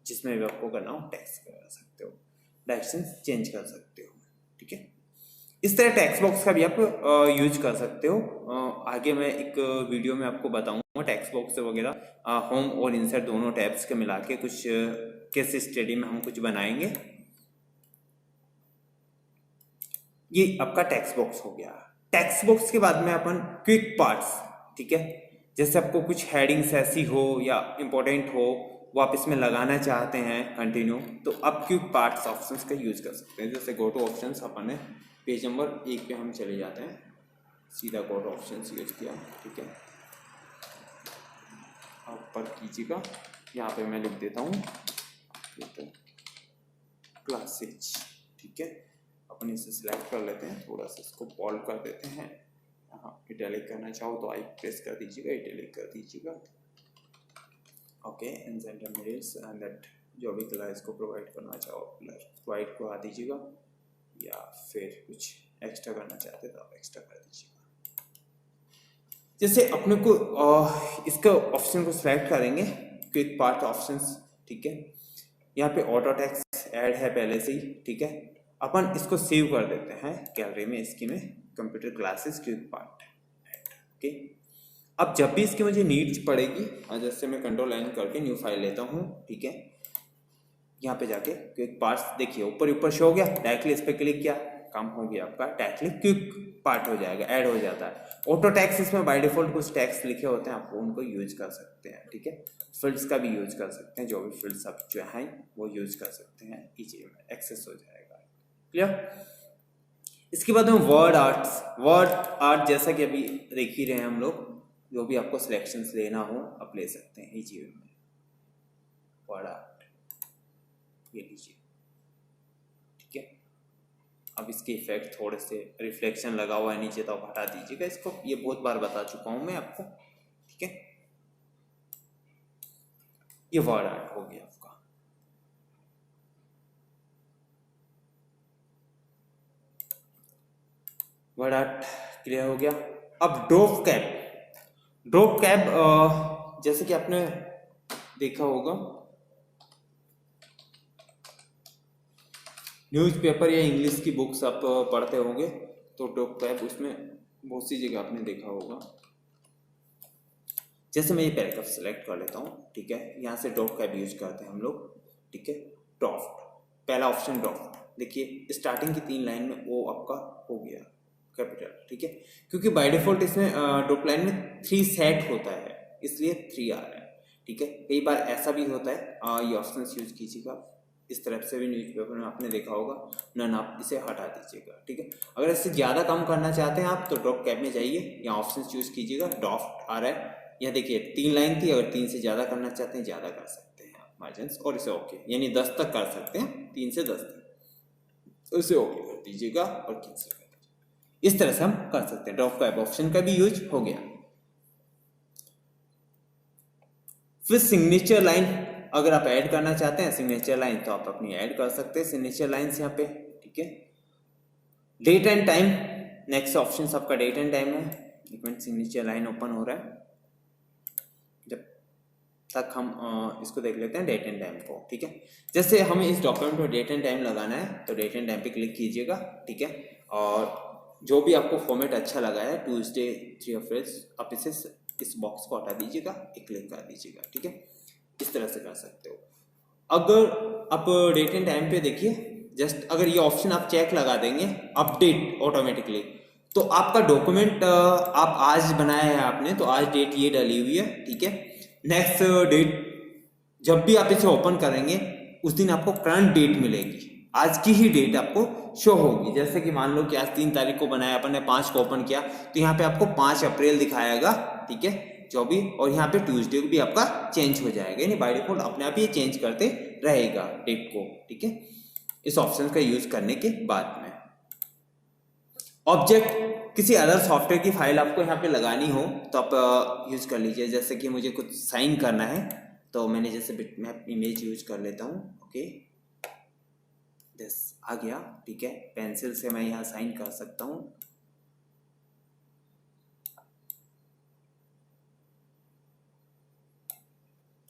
जिसमें भी आपको करना हो टेक्स्ट कर सकते हो, डायरेक्शन चेंज कर सकते हो, ठीक है। इस तरह टेक्स्ट बॉक्स का भी आप यूज कर सकते हो। आगे मैं एक वीडियो में आपको बताऊंगा टेक्स्ट बॉक्स वगैरह होम और इंसर्ट दोनों टैब्स के मिला के कुछ केस स्टडी में हम कुछ बनाएंगे। ये आपका टेक्स्ट बॉक्स हो गया। टेक्स्ट बॉक्स के बाद में अपन क्विक पार्ट्स, ठीक है, जैसे आपको कुछ हेडिंग्स ऐसी हो या इंपॉर्टेंट हो वो आप इसमें लगाना चाहते हैं कंटिन्यू, तो आप क्विक पार्ट्स ऑप्शंस का यूज कर सकते हैं। जैसे गो टू ऑप्शंस अपन ने पेज नंबर 1 पे हम चले जाते हैं, सीधा गो टू ऑप्शंस यूज किया, ठीक है, ऊपर कीजिएगा, यहाँ पे मैं लिख देता हूँ क्लासेज, ठीक है, अपन इसे सिलेक्ट कर लेते हैं, थोड़ा सा इसको बोल्ड कर देते हैं, यहाँ इटैलिक करना चाहो तो आई प्रेस कर दीजिएगा, इटैलिक कर दीजिएगा, okay, and centre mirrors and that, जो भी कलर इसको प्रोवाइड करना चाहो कलर वाइट को आ दीजिएगा, या फिर कुछ एक्स्ट्रा करना चाहते तो आप एक्स्ट्रा कर दीजिएगा। जैसे अपने को इसका ऑप्शन को सिलेक्ट करेंगे, क्विक पार्ट ऑप्शंस, ठीक है, यहाँ पे ऑटो टेक्स्ट ऐड है पहले से ही, ठीक है, अपन इसको सेव कर देते हैं गैलरी में, इसकी में computer classes quick part, okay. अब जब भी इसकी मुझे नीड्स पड़ेगी, जैसे मैं कंट्रोल एन करके न्यू फाइल लेता हूँ, ठीक है, यहाँ पे जाके क्विक पार्ट्स देखिए ऊपर ऊपर शो हो गया, डायरेक्टली इस पर क्लिक किया, काम हो गया आपका, डायरेक्टली क्विक पार्ट हो जाएगा, ऐड हो जाता है। ऑटो टैक्स, इसमें बाय डिफॉल्ट कुछ टैक्स लिखे होते हैं, आप उनको यूज कर सकते हैं, ठीक है। फिल्ड्स का भी यूज कर सकते हैं, जो भी फिल्ड्स आप जो हैं वो यूज कर सकते हैं, इजी में एक्सेस हो जाएगा, क्लियर। इसके बाद में वर्ड आर्ट जैसा कि अभी देख ही रहे हैं हम लोग, जो भी आपको सिलेक्शंस लेना हो आप ले सकते हैं इजी में। वर्ड आर्ट ये लीजिए, ठीक है। अब इसके इफेक्ट थोड़े से रिफ्लेक्शन लगा हुआ है नीचे, तो आप हटा दीजिएगा इसको, ये बहुत बार बता चुका हूं मैं आपको, ठीक है। ये वर्ड आर्ट हो गया आपका। वर्ड आर्ट क्लियर हो गया। अब ड्रॉप कैप जैसे कि आपने देखा होगा न्यूज़पेपर या इंग्लिश की बुक्स आप पढ़ते होंगे, तो ड्रॉप कैप उसमें बहुत सी जगह आपने देखा होगा। जैसे मैं ये पैराग्राफ सेलेक्ट कर लेता हूँ, ठीक है, यहाँ से ड्रॉप कैप यूज करते हैं हम लोग, ठीक है। ड्राफ्ट, पहला ऑप्शन ड्राफ्ट, देखिए स्टार्टिंग की 3 लाइन में वो आपका हो गया कैपिटल, ठीक है, क्योंकि बाय डिफॉल्ट इसमें ड्रॉप लाइन में 3 सेट होता है, इसलिए 3 आ रहा है, ठीक है। कई बार ऐसा भी होता है, ये ऑप्शन यूज कीजिएगा, इस तरफ से भी न्यूज़पेपर में आपने देखा होगा, नन आप इसे हटा दीजिएगा, ठीक है। अगर इससे ज़्यादा कम करना चाहते हैं आप तो ड्रॉप कैप में जाइए, यहाँ ऑप्शन चूज कीजिएगा, ड्राफ्ट आ रहा है, यहाँ देखिए 3 लाइन थी, अगर 3 से ज़्यादा करना चाहते हैं ज़्यादा कर सकते हैं आप मार्जिन, और इसे ओके, यानी 10 तक कर सकते हैं, 3 से 10 तक, इसे ओके कर दीजिएगा और कैंसिल कर दीजिएगा। इस तरह से हम कर सकते हैं, ड्रॉप कैप ऑप्शन का भी यूज हो गया। फिर सिग्नेचर लाइन अगर आप ऐड करना चाहते हैं, सिग्नेचर लाइन, तो आप अपनी ऐड कर सकते हैं सिग्नेचर लाइंस यहाँ पे, ठीक है। Date and time, next option आपका डेट एंड टाइम है। एक मिनट, सिग्नेचर लाइन ओपन हो रहा है, जब तक हम इसको देख लेते हैं डेट एंड टाइम को, ठीक है। जैसे हमें इस डॉक्यूमेंट में डेट एंड टाइम लगाना है, तो डेट एंड टाइम पे क्लिक कीजिएगा, ठीक है, और जो भी आपको फॉर्मेट अच्छा लगा है, ट्यूसडे 3 अप्रैल, आप इस बॉक्स को हटा दीजिएगा, एक क्लिक कर दीजिएगा, ठीक है। इस तरह से कर सकते हो। अगर आप डेट एंड टाइम पे देखिए, जस्ट अगर ये ऑप्शन आप चेक लगा देंगे अपडेट ऑटोमेटिकली, तो आपका डॉक्यूमेंट आप आज बनाया है आपने, तो आज डेट ये डाली हुई है, ठीक है। नेक्स्ट डेट जब भी आप इसे ओपन करेंगे उस दिन आपको करंट डेट मिलेगी, आज की ही डेट आपको शो होगी। जैसे कि मान लो कि आज 3 तारीख को बनाया, अपन ने 5 को ओपन किया, तो यहाँ पे आपको 5 अप्रैल दिखाएगा, ठीक है 24, और यहाँ पे ट्यूसडे भी आपका चेंज हो जाएगा, यानी बाय डिफॉल्ट अपने आप ही चेंज करते रहेगा डेट को, ठीक है, इस ऑप्शन का यूज करने के बाद में। ऑब्जेक्ट किसी अदर सॉफ्टवेयर की फाइल आपको यहाँ पे लगानी हो तो आप यूज कर लीजिए। जैसे कि मुझे कुछ साइन करना है, तो मैंने जैसे बिटमैप इमेज यूज कर लेता हूँ, ओके यस आ गया, ठीक है। पेंसिल से मैं यहाँ साइन कर सकता हूँ,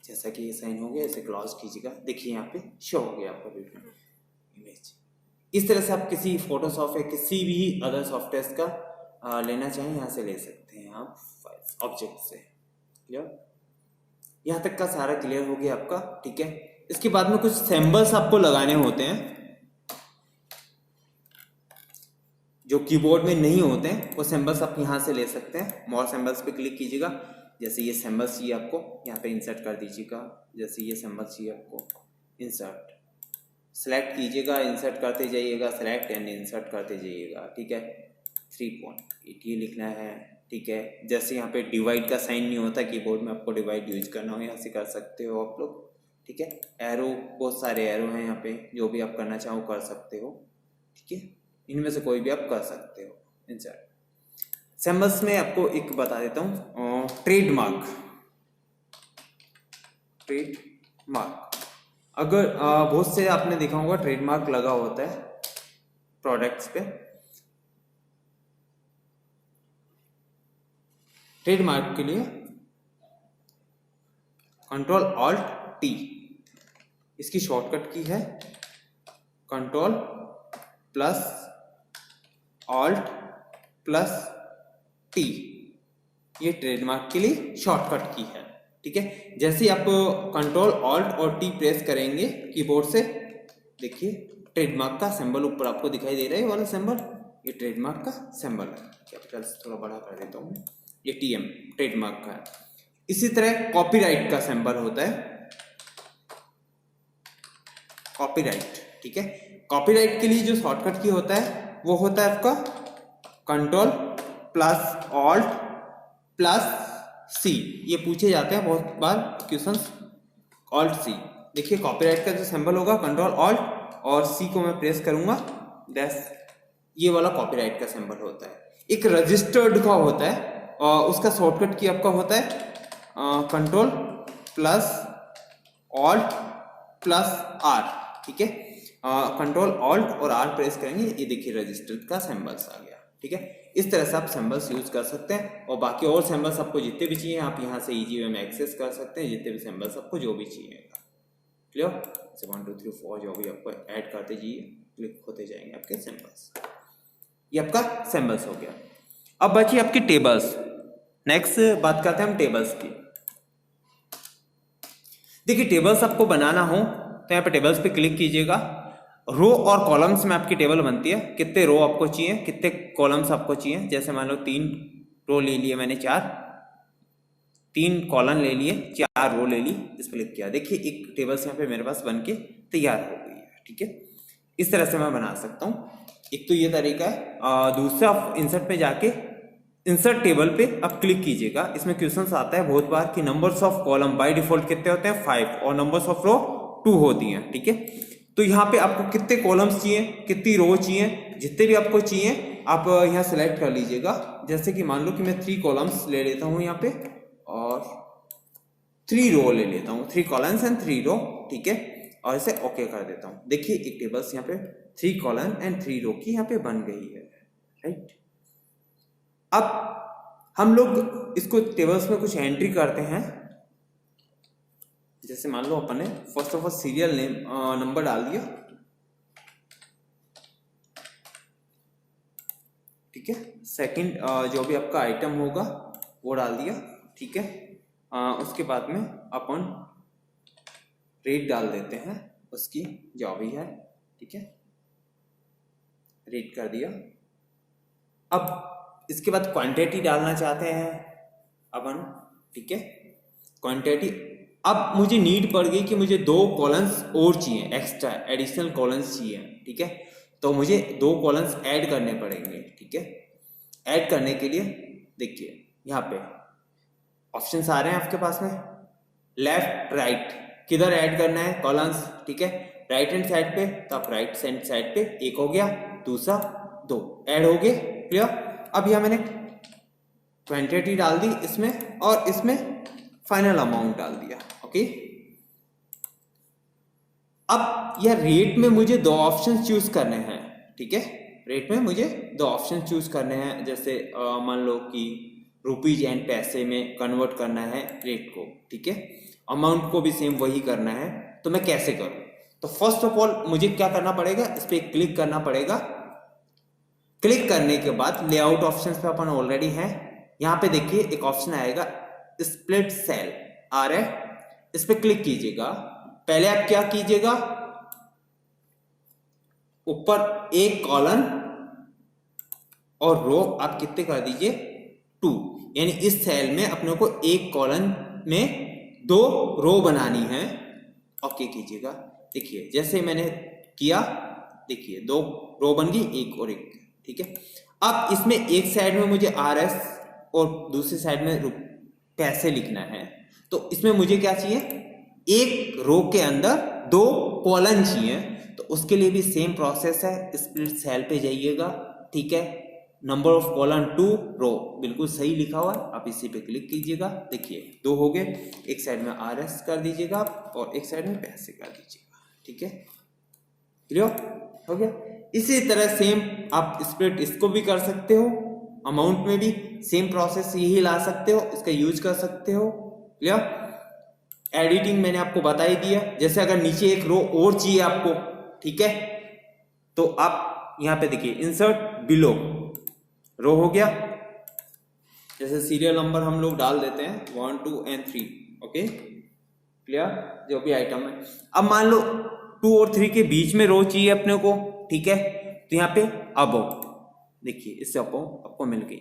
जैसा कि ये साइन हो गया, इसे क्लोज कीजिएगा, देखिए यहाँ पे शो हो गया आपका बिटमैप इमेज। इस तरह से आप किसी फोटोशॉप या किसी भी अदर सॉफ्टवेयर का लेना चाहें यहाँ से ले सकते हैं आप ऑब्जेक्ट से। क्लियर, यहाँ तक का सारा क्लियर हो गया आपका, ठीक है। इसके बाद में कुछ सिंबल्स आपको लगाने होते हैं जो कीबोर्ड में नहीं होते हैं, वो सिंबल्स आप यहाँ से ले सकते हैं। मोर सिंबल्स पे क्लिक कीजिएगा, जैसे ये सिंबल्स चाहिए आपको यहाँ पे इंसर्ट कर दीजिएगा, जैसे ये सिंबल्स चाहिए आपको इंसर्ट सेलेक्ट कीजिएगा, इंसर्ट करते जाइएगा, सेलेक्ट एंड इंसर्ट करते जाइएगा, ठीक है। 3.8 ये लिखना है, ठीक है। जैसे यहाँ पे डिवाइड का साइन नहीं होता कीबोर्ड में, आपको डिवाइड यूज करना हो यहाँ से कर सकते हो आप लोग, ठीक है। एरो, बहुत सारे एरो हैं यहाँ पे, जो भी आप करना चाहो कर सकते हो, ठीक है, इनमें से कोई भी आप कर सकते हो इंसर्ट। सिंबल्स में आपको एक बता देता हूँ, ट्रेडमार्क। अगर बहुत से आपने देखा होगा ट्रेडमार्क लगा होता है प्रोडक्ट्स पे। ट्रेडमार्क के लिए कंट्रोल ऑल्ट टी, इसकी शॉर्टकट की है control plus alt plus T, ये ट्रेडमार्क के लिए शॉर्टकट की है, ठीक है। जैसे ही आप कंट्रोल ऑल्ट और टी प्रेस करेंगे कीबोर्ड से, देखिए ट्रेडमार्क का सिंबल ऊपर आपको दिखाई दे रहा है, वाला सिंबल, ये ट्रेडमार्क का सिंबल है। कैपिटल से थोड़ा बड़ा कर देता हूँ, ये टीएम ट्रेडमार्क का है। इसी तरह कॉपीराइट का सिंबल होता है, कॉपीराइट, ठीक है। कॉपीराइट के लिए जो शॉर्टकट की होता है वो होता है आपका कंट्रोल प्लस ऑल्ट प्लस सी। ये पूछे जाते हैं बहुत बार क्वेश्चंस, ऑल्ट सी। देखिए कॉपीराइट का जो सिंबल होगा कंट्रोल ऑल्ट और सी को मैं प्रेस करूंगा, दैट्स ये वाला कॉपीराइट का सिंबल होता है। एक रजिस्टर्ड का होता है और उसका शॉर्टकट की आपका होता है control plus alt plus R, ठीक है। कंट्रोल ऑल्ट और आर प्रेस करेंगे, ये देखिए रजिस्टर्ड का सिंबल्स आ गया, ठीक है। इस तरह से आप सिंबल्स यूज कर सकते हैं, और बाकी और सिंबल्स आपको जितने भी चाहिए आप यहाँ से इजी वे में एक्सेस कर सकते हैं, जितने भी सिंबल्स आपको जो भी चाहिए। क्लियर, 1 2 3 4 जो भी आपको ऐड करते जाइए, क्लिक होते जाएंगे आपके सिंबल्स। ये आपका सिंबल्स हो गया। अब बची आपकी टेबल्स। नेक्स्ट बात करते हैं हम टेबल्स की। देखिए टेबल्स आपको बनाना हो तो यहाँ पे टेबल्स पे क्लिक कीजिएगा। रो और कॉलम्स में आपकी टेबल बनती है, कितने रो आपको चाहिए, कितने कॉलम्स आपको चाहिए। जैसे मान लो 3 रो ले लिए मैंने, 3 कॉलम ले लिए, 4 रो ले ली, इस पर क्लिक किया, देखिए एक टेबल्स यहाँ पे मेरे पास बन के तैयार हो गई है, ठीक है। इस तरह से मैं बना सकता हूँ, एक तो ये तरीका है। दूसरा इंसर्ट पे जाके इंसर्ट टेबल पे आप क्लिक कीजिएगा। इसमें क्वेश्चन आता है बहुत बार कि numbers of column by default कितने होते हैं 5 और नंबर्स ऑफ रो 2 होती हैं, ठीक है। तो यहाँ पे आपको कितने कॉलम्स चाहिए, कितनी रो चाहिए, जितने भी आपको चाहिए आप यहाँ सेलेक्ट कर लीजिएगा। जैसे कि मान लो कि मैं 3 कॉलम्स ले लेता हूँ यहाँ पे और 3 रो ले लेता हूँ, 3 कॉलम्स एंड 3 रो, ठीक है, और इसे ओके कर देता हूँ। देखिए एक टेबल्स यहाँ पे 3 कॉलम एंड 3 रो की यहाँ पे बन गई है, राइट। अब हम लोग इसको टेबल्स में कुछ एंट्री करते हैं। जैसे मान लो अपन ने first of all serial name number डाल दिया, ठीक है। सेकंड जो भी आपका आइटम होगा वो डाल दिया, ठीक है। उसके बाद में अपन रेट डाल देते हैं उसकी जो भी है, ठीक है, रेट कर दिया। अब इसके बाद क्वांटिटी डालना चाहते हैं अपन, ठीक है, क्वांटिटी। अब मुझे नीड पड़ गई कि मुझे 2 कॉलम्स और चाहिए, एक्स्ट्रा एडिशनल कॉलम्स चाहिए, ठीक है, तो मुझे 2 कॉलम्स ऐड करने पड़ेंगे, ठीक है। ऐड करने के लिए देखिए यहाँ पे ऑप्शंस आ रहे हैं आपके पास में, लेफ्ट राइट, किधर ऐड करना है कॉलम्स, ठीक है, राइट हैंड साइड पे, तो आप राइट हैंड साइड पे, एक हो गया, दूसरा 2 ऐड हो गए, क्लियर। अब यहाँ मैंने क्वांटिटी डाल दी इसमें, और इसमें फाइनल अमाउंट डाल दिया, ओके। अब यह रेट में मुझे 2 ऑप्शन चूज करने हैं, ठीक है, रेट में मुझे 2 ऑप्शन चूज करने हैं, जैसे मान लो कि रुपीज एंड पैसे में कन्वर्ट करना है रेट को, ठीक है, अमाउंट को भी सेम वही करना है, तो मैं कैसे करूं। तो फर्स्ट ऑफ ऑल मुझे क्या करना पड़ेगा, इस पर क्लिक करना पड़ेगा। क्लिक करने के बाद लेआउट ऑप्शंस पे अपन ऑलरेडी हैं, यहाँ पे देखिए एक ऑप्शन आएगा स्प्लिट सेल आ रहा है, इस पे क्लिक कीजिएगा। पहले आप क्या कीजिएगा, ऊपर एक कॉलम और रो आप कितने कर दीजिए 2, यानी इस सेल में अपने को एक कॉलम में 2 रो बनानी है, ओके कीजिएगा। देखिए जैसे मैंने किया, देखिए 2 रो बन गई, एक और एक, ठीक है। अब इसमें एक साइड में मुझे RS और दूसरी साइड में पैसे लिखना है, तो इसमें मुझे क्या चाहिए, एक रो के अंदर 2 कॉलम चाहिए, तो उसके लिए भी सेम प्रोसेस है, स्प्लिट सेल पे जाइएगा, ठीक है, नंबर ऑफ कॉलम 2 रो बिल्कुल सही लिखा हुआ है, आप इसी पे क्लिक कीजिएगा। देखिए 2 हो गए, एक साइड में RS कर दीजिएगा और एक साइड में पैसे कर दीजिएगा, ठीक है, क्लियर हो गया। इसी तरह सेम आप स्प्लिट इसको भी कर सकते हो, अमाउंट में भी सेम प्रोसेस यही ला सकते हो, इसका यूज कर सकते हो, क्लियर। एडिटिंग मैंने आपको बता ही दिया, जैसे अगर नीचे एक रो और चाहिए आपको, ठीक है, तो आप यहाँ पे देखिए इंसर्ट बिलो रो हो गया, जैसे सीरियल नंबर हम लोग डाल देते हैं 1 2 and 3, ओके, क्लियर, जो भी आइटम है। अब मान लो 2 और 3 के बीच में रो चाहिए अपने को, ठीक है, तो यहाँ पे अबो, देखिए इससे आपको मिल गई,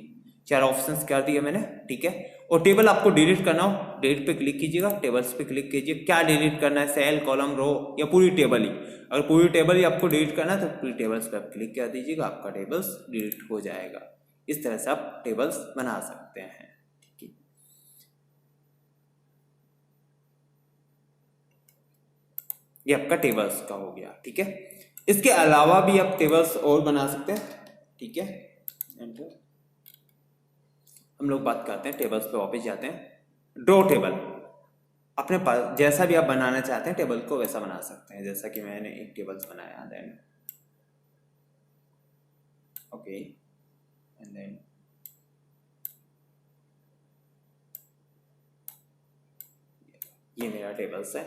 4 ऑप्शंस कर दिए मैंने, ठीक है। और टेबल आपको डिलीट करना हो, डिलीट पे क्लिक कीजिएगा, टेबल्स पे क्लिक कीजिए, क्या डिलीट करना है, सेल, कॉलम, रो या पूरी टेबल ही। अगर पूरी टेबल ही आपको डिलीट करना है तो पूरी टेबल्स पे आप क्लिक कर दीजिएगा, आपका टेबल्स डिलीट हो जाएगा। इस तरह से आप टेबल्स बना सकते हैं, ठीक है। ये आपका टेबल्स का हो गया, ठीक है। इसके अलावा भी आप टेबल्स और बना सकते हैं, ठीक है। हम लोग बात करते हैं टेबल्स पे वापस जाते हैं। ड्रॉ टेबल अपने पास जैसा भी आप बनाना चाहते हैं टेबल को वैसा बना सकते हैं, जैसा कि मैंने एक टेबल्स बनाया, देन ओके, एंड देन ये मेरा टेबल्स है,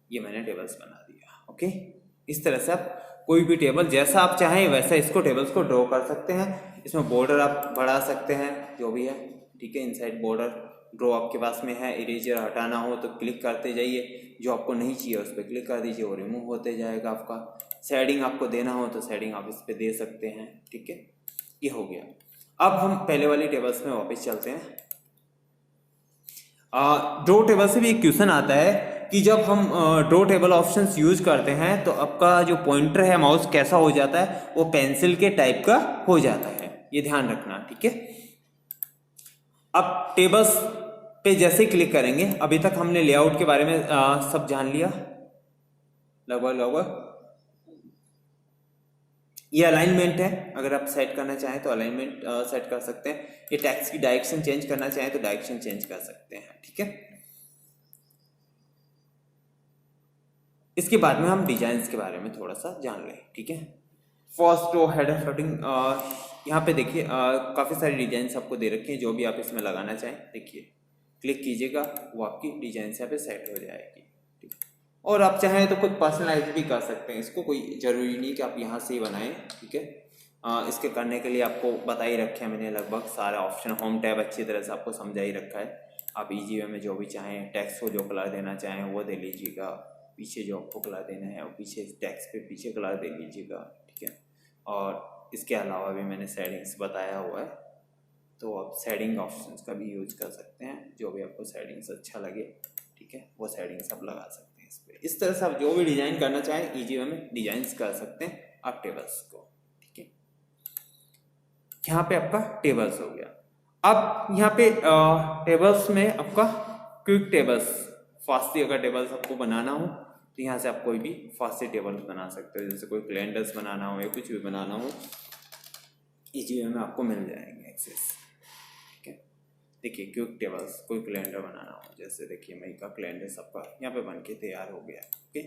ये मैंने टेबल्स बना दिया, ओके। इस तरह से आप कोई भी टेबल जैसा आप चाहें वैसा इसको टेबल्स को ड्रॉ कर सकते हैं। इसमें बॉर्डर आप बढ़ा सकते हैं, जो भी है, ठीक है। इनसाइड बॉर्डर ड्रॉ आपके पास में है, इरेजर हटाना हो तो क्लिक करते जाइए, जो आपको नहीं चाहिए उस पर क्लिक कर दीजिए, वो रिमूव होते जाएगा आपका। शेडिंग आपको देना हो तो शेडिंग आप इस पर दे सकते हैं, ठीक है। ये हो गया। अब हम पहले वाली टेबल्स में वापस चलते हैं। ड्रॉ टेबल से भी एक क्वेश्चन आता है कि जब हम ड्रॉ टेबल ऑप्शंस यूज करते हैं तो आपका जो पॉइंटर है माउस कैसा हो जाता है, वो पेंसिल के टाइप का हो जाता है, ये ध्यान रखना, ठीक है। अब टेबल्स पे जैसे क्लिक करेंगे, अभी तक हमने लेआउट के बारे में सब जान लिया लगभग। ये अलाइनमेंट है, अगर आप सेट करना चाहें तो अलाइनमेंट सेट कर सकते हैं। ये टेक्स्ट की डायरेक्शन चेंज करना चाहें तो डायरेक्शन चेंज कर सकते हैं, ठीक है। इसके बाद में हम डिजाइन के बारे में थोड़ा सा जान लें, ठीक है। फर्स्ट रो हेडर फ्लोटिंग, यहाँ पे देखिए काफ़ी सारी डिजाइन आपको दे रखी हैं, जो भी आप इसमें लगाना चाहें, देखिए क्लिक कीजिएगा, वो आपकी डिजाइन यहाँ पे सेट हो जाएगी, ठीक है। और आप चाहें तो खुद पर्सनलाइज भी कर सकते हैं इसको, कोई ज़रूरी नहीं कि आप यहाँ से ही बनाएं, ठीक है। इसके करने के लिए आपको बता ही रखे हैं मैंने लगभग सारे ऑप्शन। होम टैब अच्छी तरह से आपको समझा ही रखा है, आप इजी वे में जो भी चाहें टेक्स्ट को जो कलर देना चाहें वो दे लीजिएगा, पीछे जो आपको कलर देना है और पीछे टेक्स्ट पे पीछे कलर दे लीजिएगा, ठीक है। और इसके अलावा भी मैंने सेटिंग्स बताया हुआ है, तो आप सेटिंग ऑप्शंस का भी यूज कर सकते हैं, जो भी आपको सेटिंग्स अच्छा लगे, ठीक है, वो सेटिंग्स आप लगा सकते हैं इस पर। इस तरह से आप जो भी डिज़ाइन करना चाहें ईजी वे में डिजाइन कर सकते हैं आप टेबल्स को, ठीक है। यहाँ पे आपका टेबल्स हो गया। अब यहाँ पे टेबल्स में आपका क्विक टेबल्स, फास्टली अगर टेबल्स आपको बनाना हो तो यहाँ से आप कोई भी फास्टली टेबल्स बना सकते हो, जैसे कोई कैलेंडर्स बनाना हो या कुछ भी बनाना हो, इजी वे में आपको मिल जाएंगे एक्सेस, ठीक है। देखिए क्विक टेबल्स, कोई कैलेंडर बनाना हो, जैसे देखिए मई का कैलेंडर सबका यहाँ पे बन के तैयार हो गया, ओके।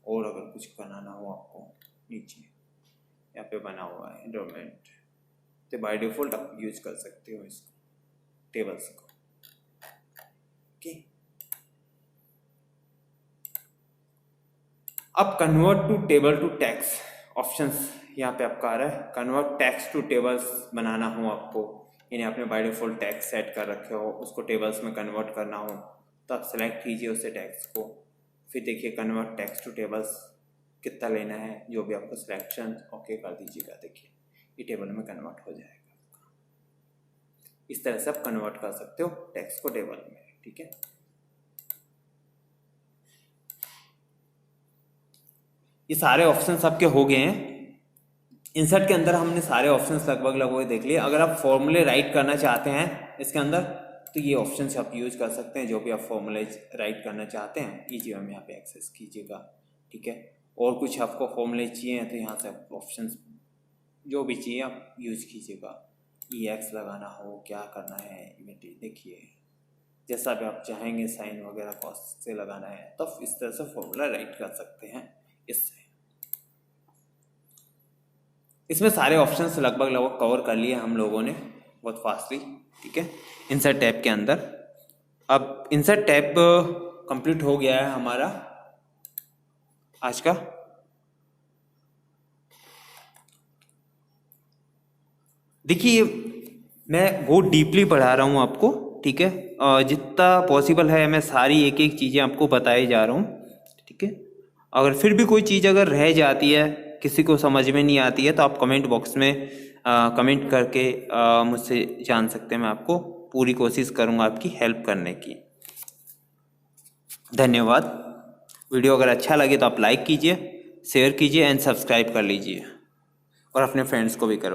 और अगर कुछ बनाना हो आपको, नीचे यहाँ पे बना हुआ है डॉक्यूमेंट, तो बाय डिफॉल्ट आप यूज कर सकते हो इसको, टेबल्स को, ओके। अब convert to table to text options यहाँ पे आपका आ रहा है। कन्वर्ट टेक्स्ट टू टेबल्स बनाना हो आपको, यानी आपने बाय डिफॉल्ट टेक्स्ट सेट कर रखे हो, उसको टेबल्स में कन्वर्ट करना हो तो आप सेलेक्ट कीजिए उससे टेक्स्ट को, फिर देखिए कन्वर्ट टेक्स्ट टू टेबल्स कितना लेना है, जो भी आपको सिलेक्शन ओके कर दीजिएगा, देखिए ये टेबल में कन्वर्ट हो जाएगा। इस तरह से आप कन्वर्ट कर सकते हो टेक्स्ट को टेबल में, ठीक है। ये सारे ऑप्शंस आपके हो गए हैं। इंसर्ट के अंदर हमने सारे ऑप्शंस लगभग देख लिए। अगर आप फॉर्मूले राइट करना चाहते हैं इसके अंदर तो ये ऑप्शंस आप यूज कर सकते हैं, जो भी आप फॉर्मूले राइट करना चाहते हैं ईजी वे में यहाँ पे एक्सेस कीजिएगा, ठीक है। और कुछ आपको फॉर्मूले चाहिए तो यहाँ से आप ऑप्शंस जो भी चाहिए आप यूज कीजिएगा। EX लगाना हो, क्या करना है, देखिए जैसा भी आप चाहेंगे, साइन वगैरह कॉस्ट से लगाना है तो इस तरह से फॉर्मूला राइट कर सकते हैं इससे। इसमें सारे ऑप्शंस लगभग कवर कर लिए हम लोगों ने बहुत फास्टली, ठीक है, इंसर्ट टैब के अंदर। अब इंसर्ट टैब कंप्लीट हो गया है हमारा आज का। देखिए मैं बहुत डीपली पढ़ा रहा हूँ आपको, ठीक है, जितना पॉसिबल है मैं सारी एक एक चीज़ें आपको बताए जा रहा हूँ, ठीक है। अगर फिर भी कोई चीज़ अगर रह जाती है, किसी को समझ में नहीं आती है, तो आप कमेंट बॉक्स में कमेंट करके मुझसे जान सकते हैं। मैं आपको पूरी कोशिश करूँगा आपकी हेल्प करने की। धन्यवाद। वीडियो अगर अच्छा लगे तो आप लाइक कीजिए, शेयर कीजिए एंड सब्सक्राइब कर लीजिए और अपने फ्रेंड्स को भी करो।